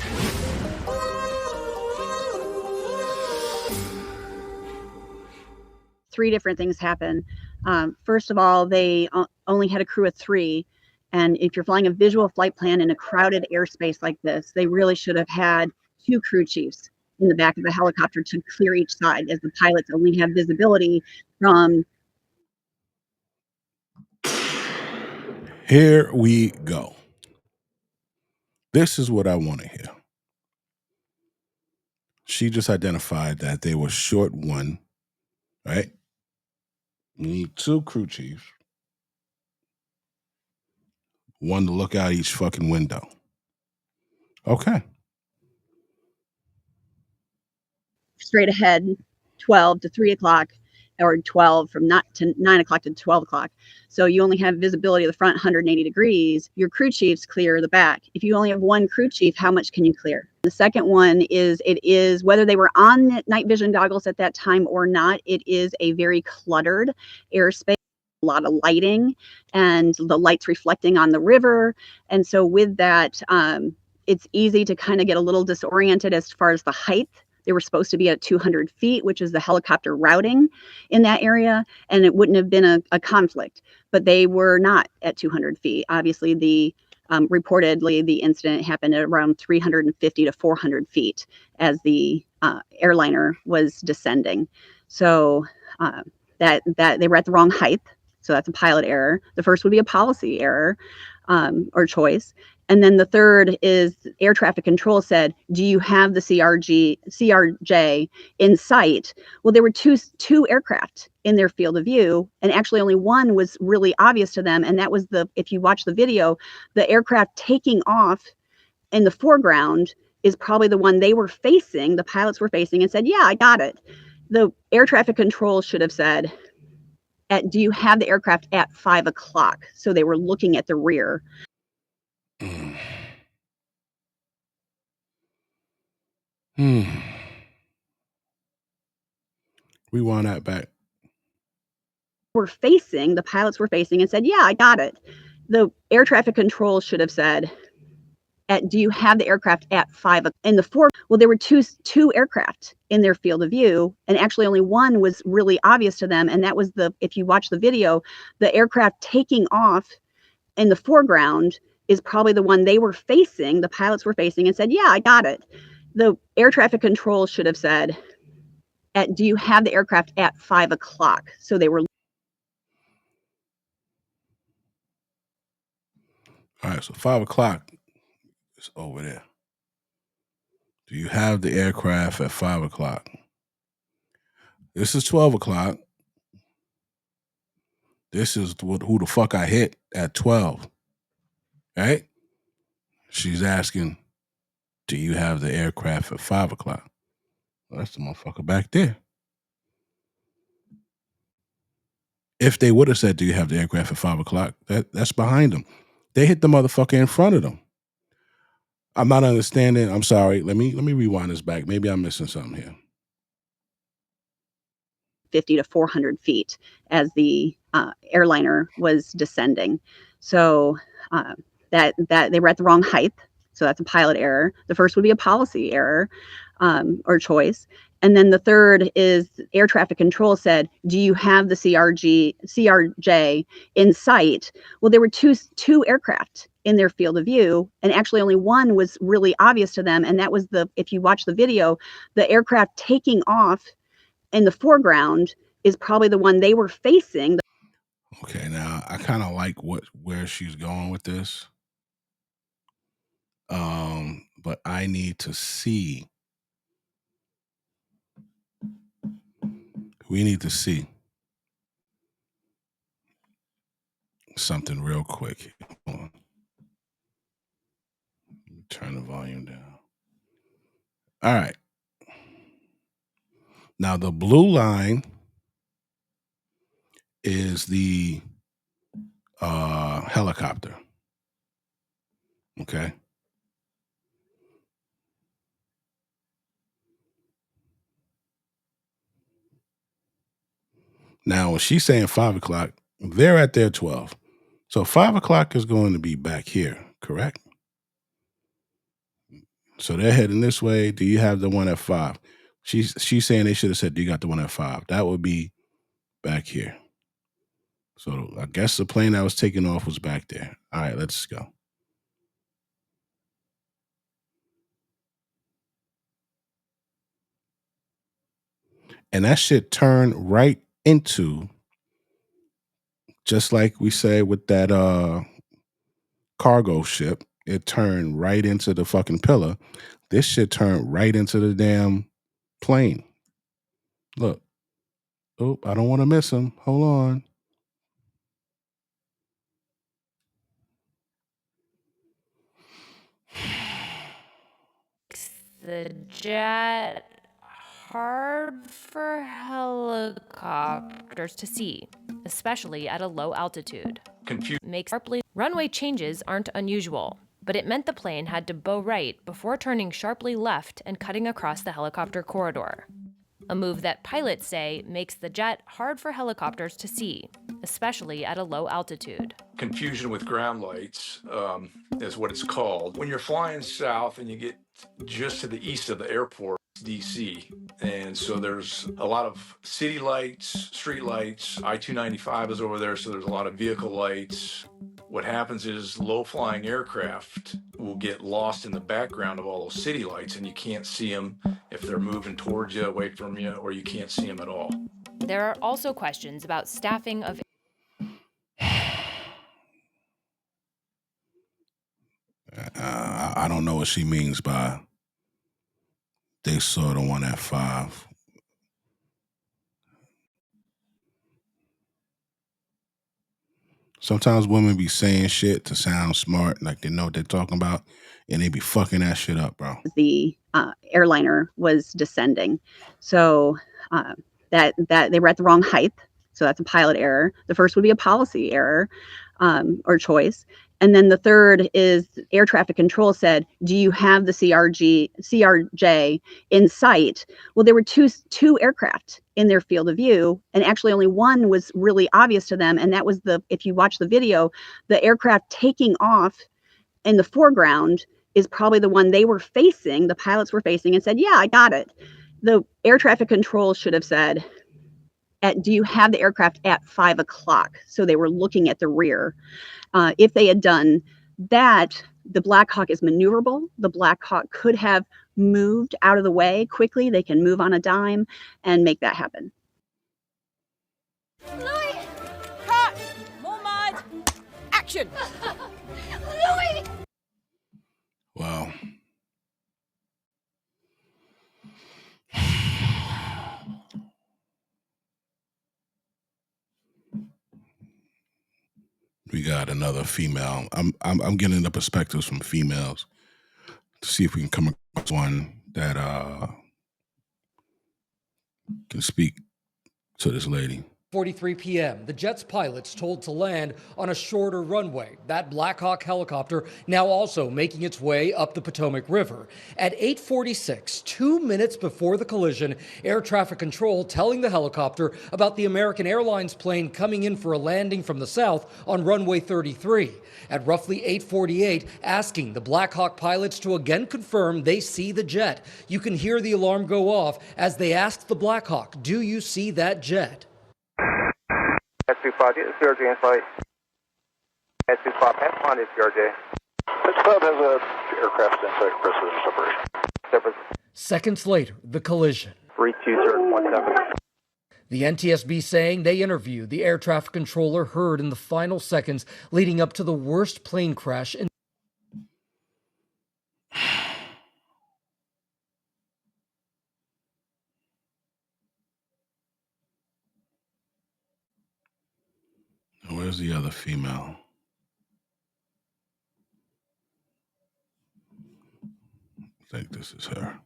Speaker 12: Three different things happen. First of all, they only had a crew of 3. And if you're flying a visual flight plan in a crowded airspace like this, they really should have had 2 crew chiefs in the back of the helicopter to clear each side, as the pilots only have visibility from.
Speaker 6: Here we go. This is what I want to hear. She just identified that they were short 1, right? You need 2 crew chiefs. 1 to look out each fucking window. Okay.
Speaker 12: Straight ahead, 12 to 3 o'clock, or 12 from 9 o'clock to 12 o'clock. So you only have visibility of the front 180 degrees. Your crew chiefs clear the back. If you only have 1 crew chief, how much can you clear? The second one is, it is, whether they were on night vision goggles at that time or not, it is a very cluttered airspace. A lot of lighting and the lights reflecting on the river. And so with that, it's easy to kind of get a little disoriented as far as the height. They were supposed to be at 200 feet, which is the helicopter routing in that area, and it wouldn't have been a conflict, but they were not at 200 feet. Obviously, reportedly, the incident happened at around 350 to 400 feet as the airliner was descending. So that they were at the wrong height. So that's a pilot error. The first would be a policy error or choice. And then the third is air traffic control said, do you have the CRJ in sight? Well, there were two aircraft in their field of view, and actually only one was really obvious to them. And that was if you watch the video, the aircraft taking off in the foreground is probably the one they were facing, the pilots were facing, and said, yeah, I got it. The air traffic control should have said, do you have the aircraft at 5 o'clock? So they were looking at the rear.
Speaker 6: Rewind that back.
Speaker 12: The pilots were facing and said, yeah, I got it. The air traffic control should have said, do you have the aircraft at 5 in the 4? Well, there were two aircraft in their field of view, and actually only one was really obvious to them, and that was if you watch the video, the aircraft taking off in the foreground is probably the one they were facing, the pilots were facing, and said, yeah, I got it. The air traffic control should have said, do you have the aircraft at 5 o'clock? So they were.
Speaker 6: All right, so 5 o'clock is over there. Do you have the aircraft at 5 o'clock? This is 12 o'clock. This is who the fuck I hit at 12. Right? She's asking, do you have the aircraft at 5 o'clock? Well, that's the motherfucker back there. If they would have said, do you have the aircraft at 5 o'clock? That's behind them. They hit the motherfucker in front of them. I'm not understanding. I'm sorry. Let me rewind this back. Maybe I'm missing something here.
Speaker 12: 50 to 400 feet as the airliner was descending. So that they were at the wrong height. So that's a pilot error. The first would be a policy error or choice. And then the third is air traffic control said, do you have the CRJ in sight? Well, there were two aircraft in their field of view, and actually only one was really obvious to them, and that was if you watch the video, the aircraft taking off in the foreground is probably the one they were facing.
Speaker 6: Okay, now I kind of like where she's going with this. But I need to see. We need to see something real quick. Hold on. Turn the volume down. All right. Now the blue line is the helicopter. Okay. Now when she's saying 5 o'clock, they're at their 12. So 5 o'clock is going to be back here, correct? So they're heading this way. Do you have the one at 5? She's saying they should have said, do you got the one at 5? That would be back here. So I guess the plane that was taking off was back there. All right, let's go. And that shit turned right into, just like we say with that cargo ship, it turned right into the fucking pillar. This shit turned right into the damn plane. Look. Oh, I don't want to miss him. Hold on.
Speaker 13: The jet hard for helicopters to see, especially at a low altitude. Makes sharply. Runway changes aren't unusual, but it meant the plane had to bow right before turning sharply left and cutting across the helicopter corridor. A move that pilots say makes the jet hard for helicopters to see, especially at a low altitude.
Speaker 14: Confusion with ground lights is what it's called. When you're flying south and you get just to the east of the airport, DC, and so there's a lot of city lights, street lights. I-295 is over there, so there's a lot of vehicle lights. What happens is low-flying aircraft will get lost in the background of all those city lights, and you can't see them if they're moving towards you, away from you, or you can't see them at all.
Speaker 13: There are also questions about staffing of.
Speaker 6: I don't know what she means by they saw the one at 5. Sometimes women be saying shit to sound smart, like they know what they're talking about, and they be fucking that shit up, bro.
Speaker 12: The airliner was descending. So that they were at the wrong height. So that's a pilot error. The first would be a policy error or choice. And then the third is air traffic control said, do you have the CRJ in sight? Well, there were two aircraft in their field of view, and actually only one was really obvious to them, and that was if you watch the video, the aircraft taking off in the foreground is probably the one they were facing, the pilots were facing, and said, yeah, I got it. The air traffic control should have said, do you have the aircraft at 5 o'clock? So they were looking at the rear. If they had done that, the Black Hawk is maneuverable. The Black Hawk could have moved out of the way quickly. They can move on a dime and make that happen.
Speaker 15: Louis! Cut! More mud! Action! Louis!
Speaker 6: Wow. We got another female. I'm getting the perspectives from females to see if we can come across one that can speak to this lady.
Speaker 16: 4:43 p.m., the jet's pilots told to land on a shorter runway. That Black Hawk helicopter now also making its way up the Potomac River. At 8:46, 2 minutes before the collision, air traffic control telling the helicopter about the American Airlines plane coming in for a landing from the south on runway 33. At roughly 8:48, asking the Black Hawk pilots to again confirm they see the jet. You can hear the alarm go off as they asked the Black Hawk, do you see that jet?
Speaker 4: S25, it's CRJ in flight. S25, pass on is CRJ.
Speaker 8: S5 has a aircraft inside pressure separation.
Speaker 16: Seconds later, the collision.
Speaker 4: 3217.
Speaker 16: The NTSB saying they interviewed the air traffic controller heard in the final seconds leading up to the worst plane crash in
Speaker 6: Where's the other female? I think this is her.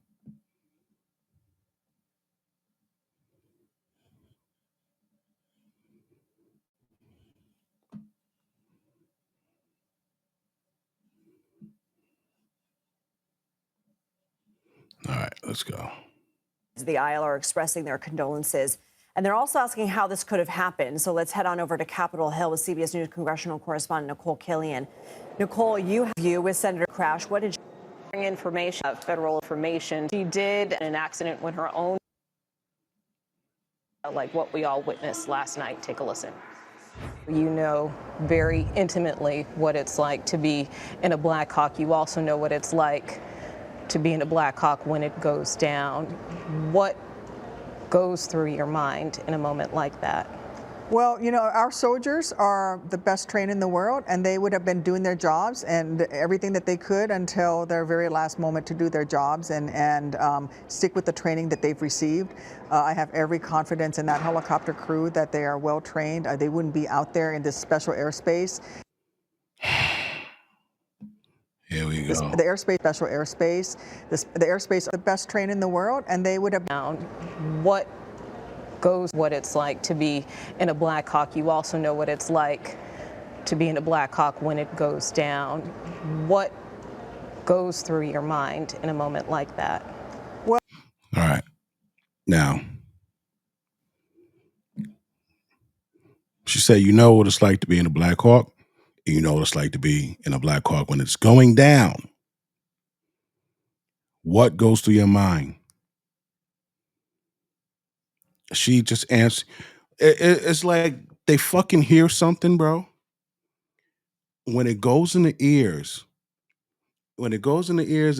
Speaker 6: All right, let's go.
Speaker 17: The aisle are expressing their condolences, and they're also asking how this could have happened. So let's head on over to Capitol Hill with CBS News congressional correspondent Nicole Killian. Nicole, you have a view with Senator Crash. What did you
Speaker 18: bring information, federal information? She did an accident when her own, like what we all witnessed last night. Take a listen. You know very intimately what it's like to be in a Black Hawk. You also know what it's like to be in a Black Hawk when it goes down. What goes through your mind in a moment like that?
Speaker 19: Well, you know, our soldiers are the best trained in the world, and they would have been doing their jobs and everything that they could until their very last moment to do their jobs and stick with the training that they've received. I have every confidence in that helicopter crew that they are well trained. They wouldn't be out there in this special airspace.
Speaker 6: Here we go.
Speaker 19: The airspace, special airspace, the airspace are the best trained in the world, and they would have
Speaker 18: found what goes, what it's like to be in a Black Hawk. You also know what it's like to be in a Black Hawk when it goes down. What goes through your mind in a moment like that?
Speaker 19: Well,
Speaker 6: all right. Now, she said, you know what it's like to be in a Black Hawk? You know what it's like to be in a Black Hawk when it's going down. What goes through your mind? She just answered. It's like they fucking hear something, bro. When it goes in the ears, and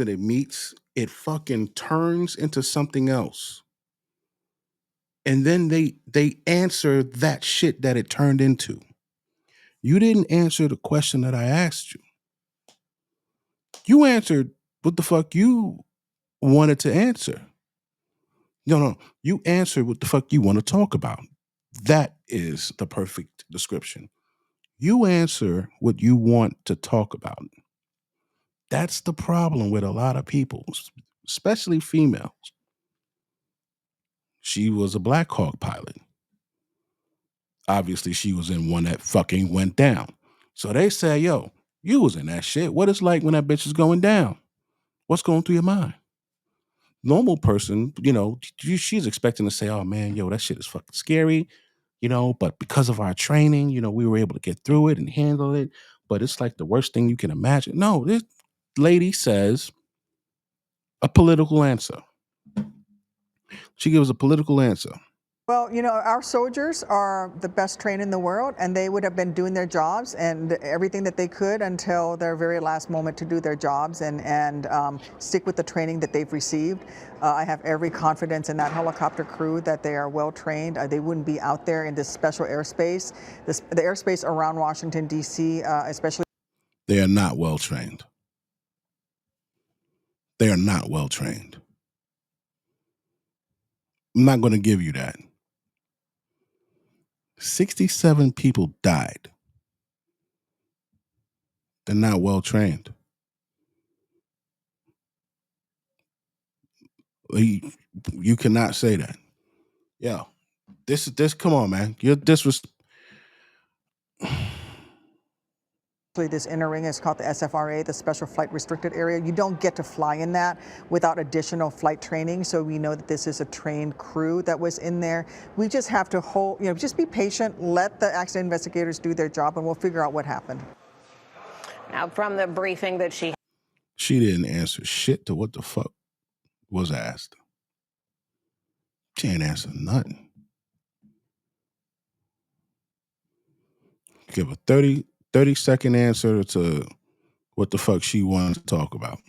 Speaker 6: it meets, it fucking turns into something else. And then they answer that shit that it turned into. You didn't answer the question that I asked you. You answered what the fuck you wanted to answer. No, you answered what the fuck you want to talk about. That is the perfect description. You answer what you want to talk about. That's the problem with a lot of people, especially females. She was a Black Hawk pilot. Obviously, she was in one that fucking went down. So they say, yo, you was in that shit. What it's like when that bitch is going down? What's going through your mind? Normal person, you know, she's expecting to say, oh man, yo, that shit is fucking scary, you know, but because of our training, you know, we were able to get through it and handle it. But it's like the worst thing you can imagine. No, lady says a political answer. She gives a political answer.
Speaker 19: Well, you know, our soldiers are the best trained in the world, and they would have been doing their jobs and everything that they could until their very last moment to do their jobs and stick with the training that they've received. I have every confidence in that helicopter crew that they are well trained. They wouldn't be out there in this special airspace. The airspace around Washington, D.C., especially.
Speaker 6: They are not well trained. They are not well trained. I'm not going to give you that. 67 people died. They're not well trained. You cannot say that. Yeah. This come on, man. You're disrespectful.
Speaker 19: This inner ring is called the SFRA, the Special Flight Restricted Area. You don't get to fly in that without additional flight training. So we know that this is a trained crew that was in there. We just have to hold, just be patient, let the accident investigators do their job, and we'll figure out what happened.
Speaker 18: Now, from the briefing that she
Speaker 6: didn't answer shit to what the fuck was asked. She ain't answer nothing. Give a 30-second answer to what the fuck she wanted to talk about.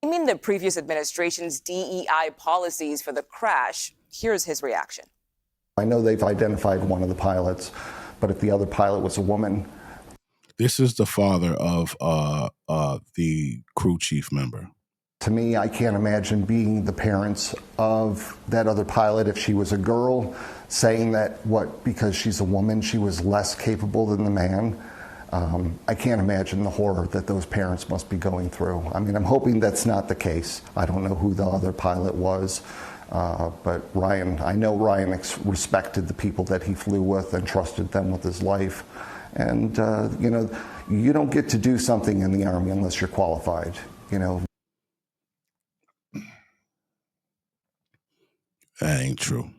Speaker 20: Blaming the previous administration's DEI policies for the crash, here's his reaction.
Speaker 21: I know they've identified one of the pilots, but if the other pilot was a woman.
Speaker 6: This is the father of the crew chief member.
Speaker 21: To me, I can't imagine being the parents of that other pilot if she was a girl, saying that because she's a woman, she was less capable than the man. I can't imagine the horror that those parents must be going through. I mean, I'm hoping that's not the case. I don't know who the other pilot was, but Ryan, I know Ryan respected the people that he flew with and trusted them with his life. And, you don't get to do something in the Army unless you're qualified,
Speaker 6: That ain't true.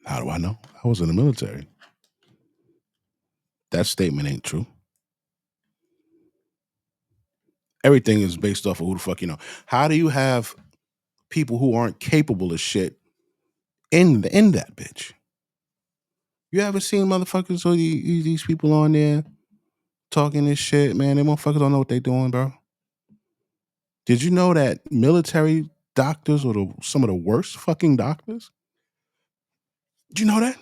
Speaker 6: How do I know? I was in the military. That statement ain't true. Everything is based off of who the fuck you know. How do you have people who aren't capable of shit in that bitch? You haven't seen motherfuckers or these people on there talking this shit, man? They motherfuckers don't know what they doing, bro. Did you know that military doctors are some of the worst fucking doctors? Did you know that?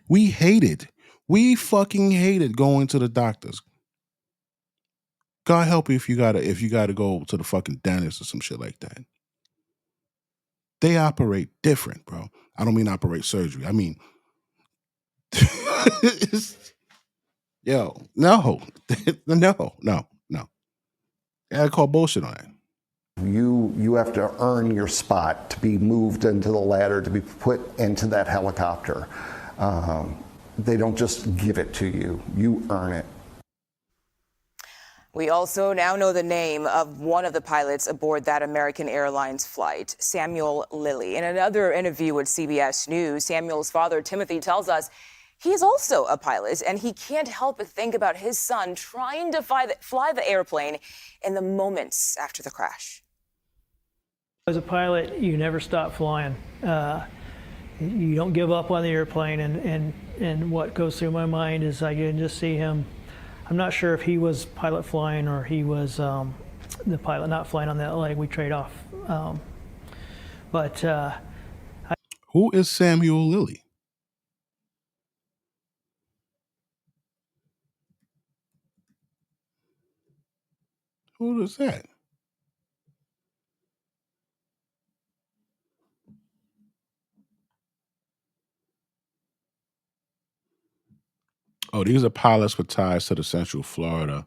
Speaker 6: We fucking hated going to the doctors. God help you if you gotta go to the fucking dentist or some shit like that. They operate different, bro. I don't mean operate surgery. I mean, yo, no. I gotta call bullshit on that.
Speaker 21: You have to earn your spot to be moved into the ladder, to be put into that helicopter. They don't just give it to you. You earn it.
Speaker 20: We also now know the name of one of the pilots aboard that American Airlines flight, Samuel Lilly. In another interview with CBS News, Samuel's father, Timothy, tells us he is also a pilot, and he can't help but think about his son trying to fly the airplane in the moments after the crash.
Speaker 22: As a pilot, you never stop flying. You don't give up on the airplane, and what goes through my mind is I can just see him. I'm not sure if he was pilot flying or he was the pilot not flying on that leg. We trade off.
Speaker 6: Who is Samuel Lilly? Who is that? Oh, these are pilots with ties to the Central Florida.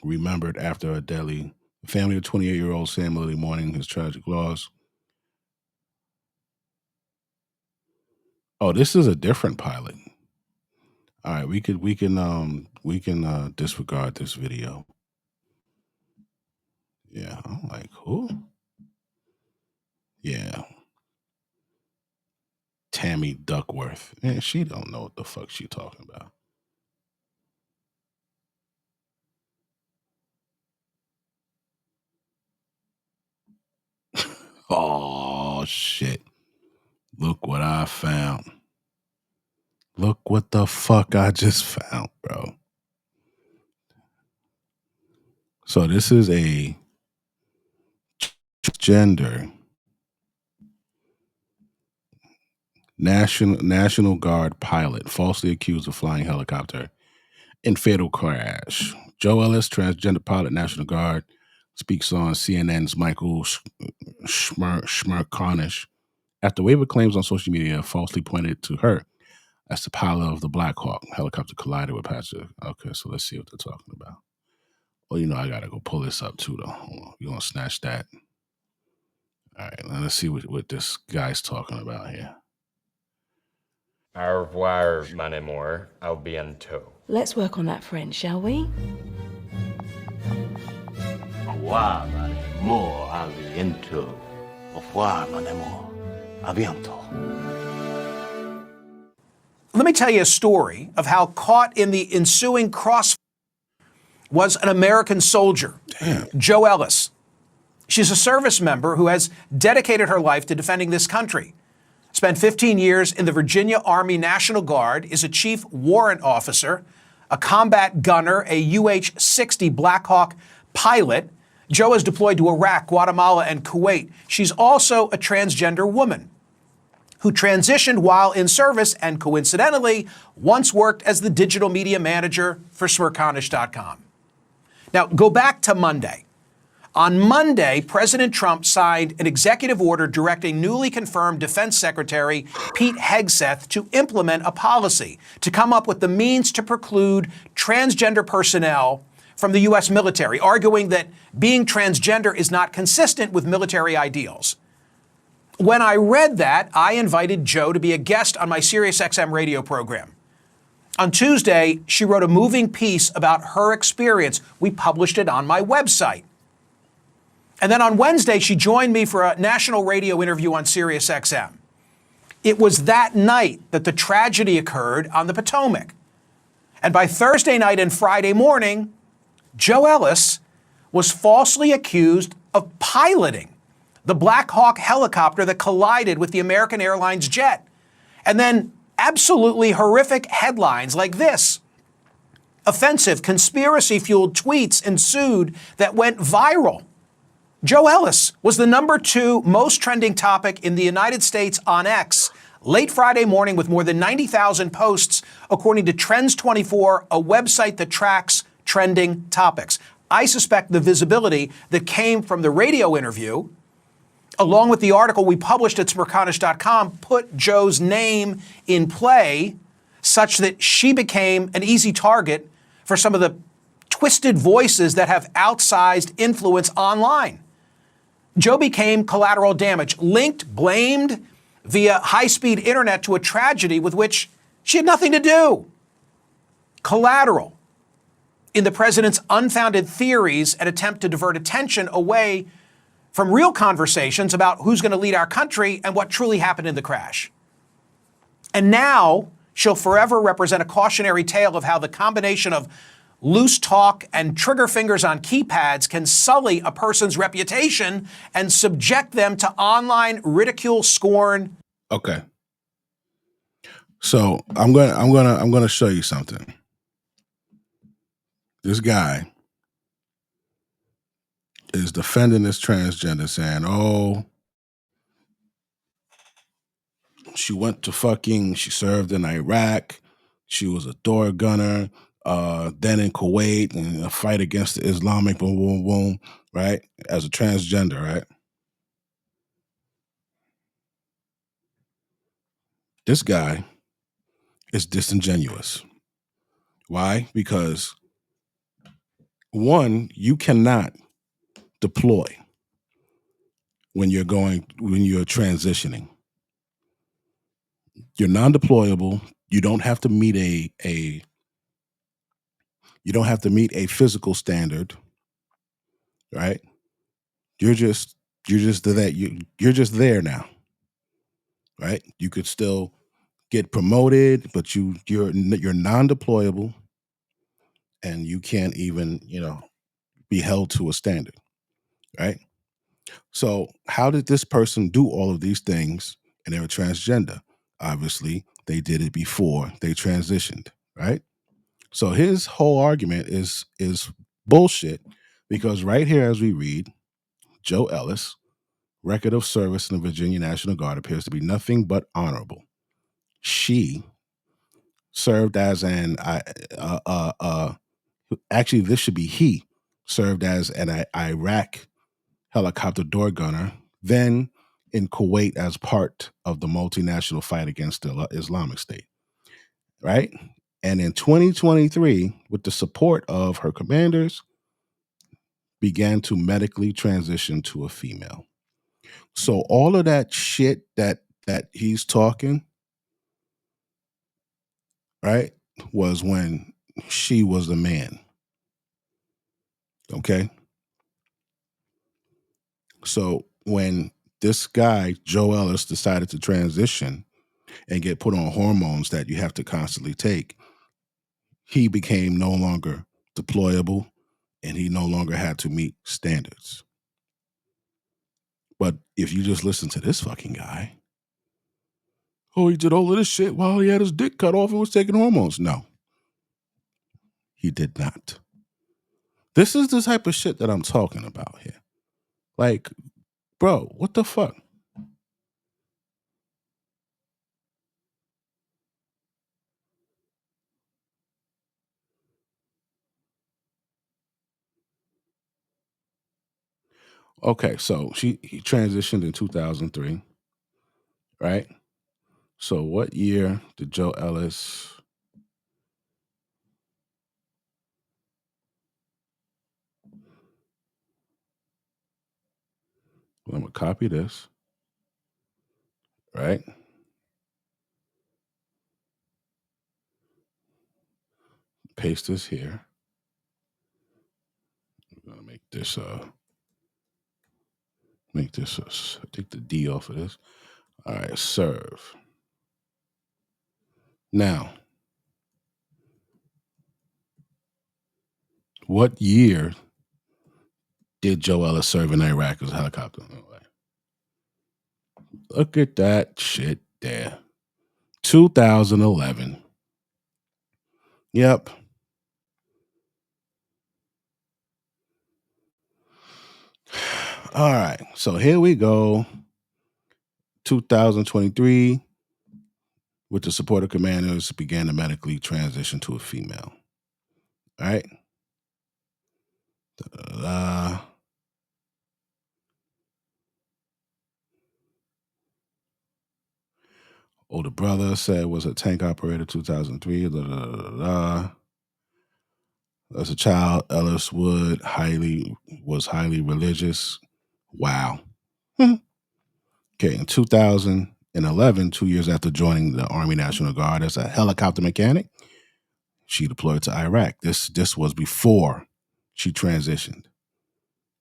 Speaker 6: Remembered after a deadly family of 28-year-old Sam Lilly mourning his tragic loss. Oh, this is a different pilot. All right, we can disregard this video. Yeah, I'm like, who? Yeah. Tammy Duckworth. Man, she don't know what the fuck she talking about. Oh, shit. Look what I found. Look what the fuck I just found, bro. So this is a gender National Guard pilot falsely accused of flying helicopter in fatal crash. Joe Ellis, transgender pilot, National Guard, speaks on CNN's Michael Schmerkonish after waiver claims on social media falsely pointed to her as the pilot of the Black Hawk helicopter collided with passenger. Okay, so let's see what they're talking about. Well, you know, I gotta go pull this up too, though. You gonna snatch that? All right, let's see what this guy's talking about here.
Speaker 2: Au revoir, mon amour. Au bientôt.
Speaker 3: Let's work on that French, shall we?
Speaker 23: Au revoir, mon amour. À bientôt. Au revoir, mon amour. À bientôt.
Speaker 24: Let me tell you a story of how caught in the ensuing crossfire was an American soldier, Joe Ellis. She's a service member who has dedicated her life to defending this country. Spent 15 years in the Virginia Army National Guard, is a chief warrant officer, a combat gunner, a UH-60 Black Hawk pilot. Joe is deployed to Iraq, Guatemala, and Kuwait. She's also a transgender woman who transitioned while in service and coincidentally once worked as the digital media manager for Smerconish.com. Now, go back to Monday. On Monday, President Trump signed an executive order directing newly confirmed Defense Secretary Pete Hegseth to implement a policy to come up with the means to preclude transgender personnel from the U.S. military, arguing that being transgender is not consistent with military ideals. When I read that, I invited Joe to be a guest on my SiriusXM radio program. On Tuesday, she wrote a moving piece about her experience. We published it on my website. And then on Wednesday, she joined me for a national radio interview on SiriusXM. It was that night that the tragedy occurred on the Potomac. And by Thursday night and Friday morning, Joe Ellis was falsely accused of piloting the Black Hawk helicopter that collided with the American Airlines jet. And then absolutely horrific headlines like this. Offensive, conspiracy-fueled tweets ensued that went viral. Joe Ellis was the #2 most trending topic in the United States on X late Friday morning with more than 90,000 posts, according to Trends24, a website that tracks trending topics. I suspect the visibility that came from the radio interview, along with the article we published at Smerconish.com, put Joe's name in play such that she became an easy target for some of the twisted voices that have outsized influence online. Joe became collateral damage, linked, blamed via high-speed internet to a tragedy with which she had nothing to do. Collateral in the president's unfounded theories and attempt to divert attention away from real conversations about who's going to lead our country and what truly happened in the crash. And now she'll forever represent a cautionary tale of how the combination of loose talk and trigger fingers on keypads can sully a person's reputation and subject them to online ridicule, scorn.
Speaker 6: Okay. So I'm gonna show you something. This guy is defending this transgender, saying, "Oh, she served in Iraq. She was a door gunner. Then in Kuwait and a fight against the Islamic boom, boom, boom, right? As a transgender, right? This guy is disingenuous. Why? Because one, you cannot deploy when you're transitioning. You're non-deployable. You don't have to meet a physical standard, right? You're just there now. right? You could still get promoted, but you're non-deployable, and you can't even, be held to a standard, right? So how did this person do all of these things and they were transgender? Obviously, they did it before they transitioned, right? So his whole argument is bullshit because right here as we read, Joe Ellis, record of service in the Virginia National Guard appears to be nothing but honorable. She served as actually this should be he served as an Iraq helicopter door gunner, then in Kuwait as part of the multinational fight against the Islamic State, right? And in 2023, with the support of her commanders, began to medically transition to a female. So all of that shit that he's talking, right, was when she was a man. Okay? So when this guy, Joe Ellis, decided to transition and get put on hormones that you have to constantly take, he became no longer deployable and he no longer had to meet standards. But if you just listen to this fucking guy, oh, he did all of this shit while he had his dick cut off and was taking hormones. No, he did not. This is the type of shit that I'm talking about here. Like, bro, what the fuck? Okay, so he transitioned in 2003, right? So what year did Joe Ellis? I'm gonna copy this, right? Paste this here. I'm gonna make this take the D off of this. All right, serve. Now, what year did Joe Ellis serve in Iraq as a helicopter? Look at that shit there. 2011. Yep. All right. So here we go. 2023, with the support of commanders, began to medically transition to a female. All right. Older brother said was a tank operator, 2003. As a child, Ellis was highly religious. Wow. Okay, in 2011, 2 years after joining the Army National Guard as a helicopter mechanic, she deployed to Iraq. This was before she transitioned,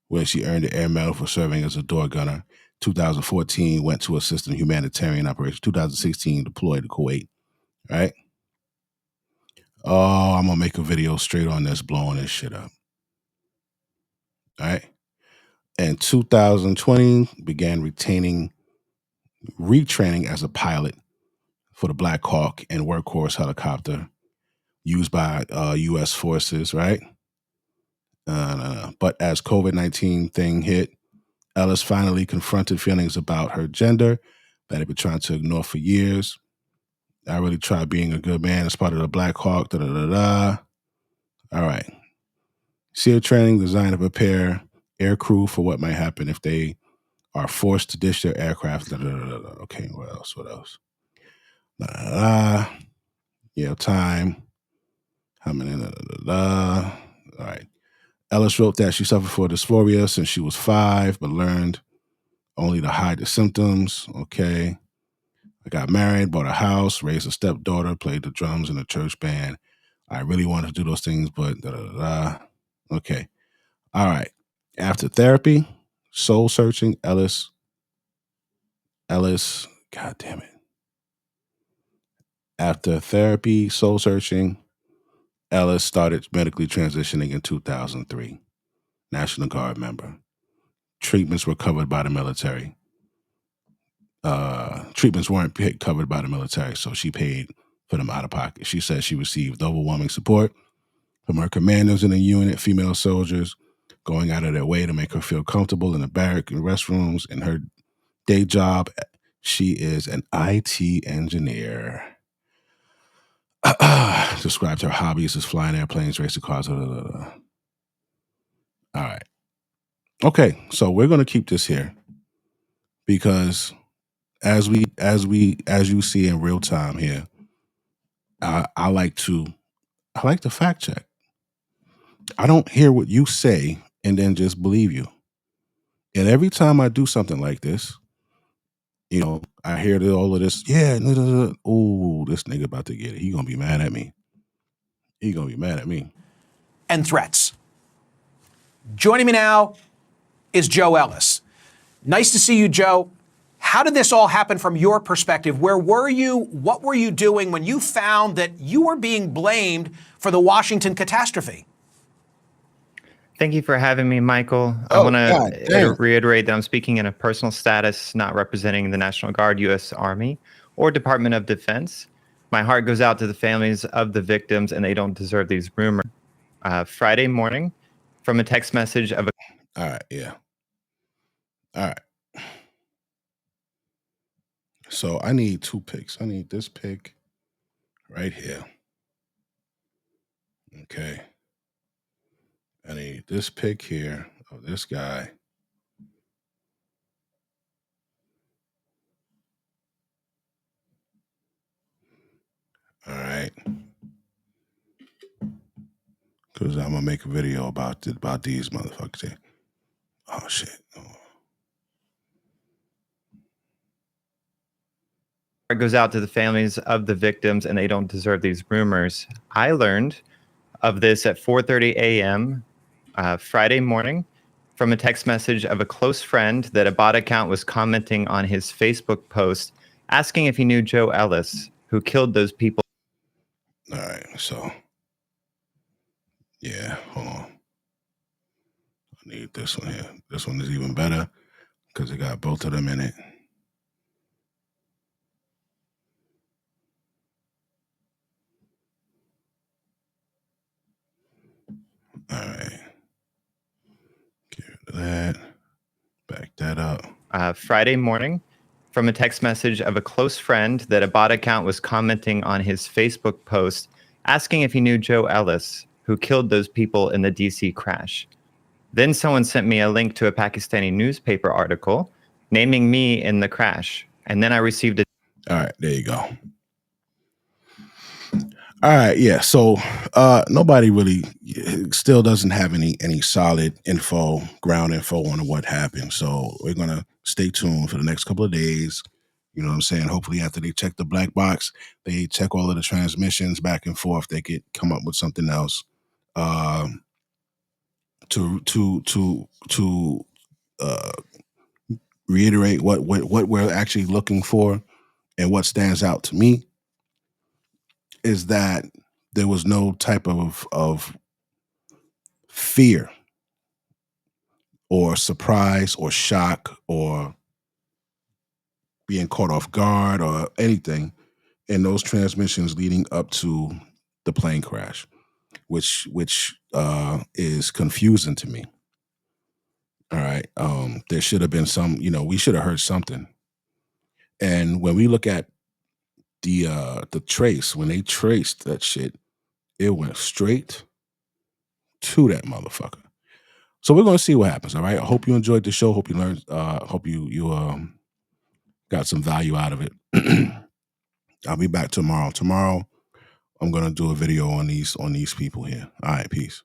Speaker 6: where she earned the Air Medal for serving as a door gunner. 2014, went to assist in humanitarian operations. 2016, deployed to Kuwait, right? Oh, I'm going to make a video straight on this, blowing this shit up. All right. In 2020, began retraining as a pilot for the Black Hawk and Workhorse helicopter used by U.S. forces, right? But as COVID-19 thing hit, Ellis finally confronted feelings about her gender that had been trying to ignore for years. I really tried being a good man as part of the Black Hawk, All right. SEER training designed to prepare air crew for what might happen if they are forced to ditch their aircraft. Okay, what else? Yeah, time. How many? All right. Ellis wrote that she suffered from dysphoria since she was 5, but learned only to hide the symptoms. Okay. I got married, bought a house, raised a stepdaughter, played the drums in a church band. I really wanted to do those things, but Okay. All right. After therapy, soul searching, Ellis God damn it. After therapy, soul searching, Ellis started medically transitioning in 2003. National Guard member. Treatments were covered by the military. Treatments weren't covered by the military, so she paid for them out of pocket. She said she received overwhelming support from her commanders in the unit, female soldiers, going out of their way to make her feel comfortable in the barrack and restrooms. In her day job, she is an IT engineer. Described her hobbies as flying airplanes, racing cars. All right. Okay, so we're going to keep this here because as you see in real time here, I like to fact check. I don't hear what you say and then just believe you. And every time I do something like this, I hear all of this. Yeah, oh, this nigga about to get it. He gonna be mad at me.
Speaker 24: And threats. Joining me now is Joe Ellis. Nice to see you, Joe. How did this all happen from your perspective? Where were you? What were you doing when you found that you were being blamed for the Washington catastrophe?
Speaker 1: Thank you for having me, Michael. I want to reiterate that I'm speaking in a personal status, not representing the National Guard, U.S. Army, or Department of Defense. My heart goes out to the families of the victims, and they don't deserve these rumors. Friday morning, from a text message of a...
Speaker 6: All right, yeah. All right. So I need 2 pics. I need this pic right here. Okay. I need this pic here of this guy. All right. Because I'm going to make a video about these motherfuckers. Oh, shit.
Speaker 1: It goes out to the families of the victims, and they don't deserve these rumors. I learned of this at 4:30 a.m. Friday morning from a text message of a close friend that a bot account was commenting on his Facebook post asking if he knew Joe Ellis, who killed those people.
Speaker 6: All right, so yeah, hold on. I need this one here. This one is even better because it got both of them in it. All right. Get rid of that. Back that up.
Speaker 1: Friday morning from a text message of a close friend that a bot account was commenting on his Facebook post asking if he knew Joe Ellis, who killed those people in the DC crash. Then someone sent me a link to a Pakistani newspaper article naming me in the crash. And then I received a...
Speaker 6: All right, there you go. All right, yeah. So nobody really still doesn't have any solid ground info on what happened. So we're gonna stay tuned for the next couple of days. You know what I'm saying? Hopefully after they check the black box, they check all of the transmissions back and forth, they could come up with something else to reiterate what we're actually looking for. And what stands out to me is that there was no type of fear or surprise or shock or being caught off guard or anything in those transmissions leading up to the plane crash, which is confusing to me. All right. There should have been some, we should have heard something. And when we look at the trace, when they traced that shit, it went straight to that motherfucker. So we're going to see what happens. All right. I hope you enjoyed the show. Hope you learned. Hope you got some value out of it. I'll be back tomorrow. Tomorrow, I'm going to do a video on these people here. All right. Peace.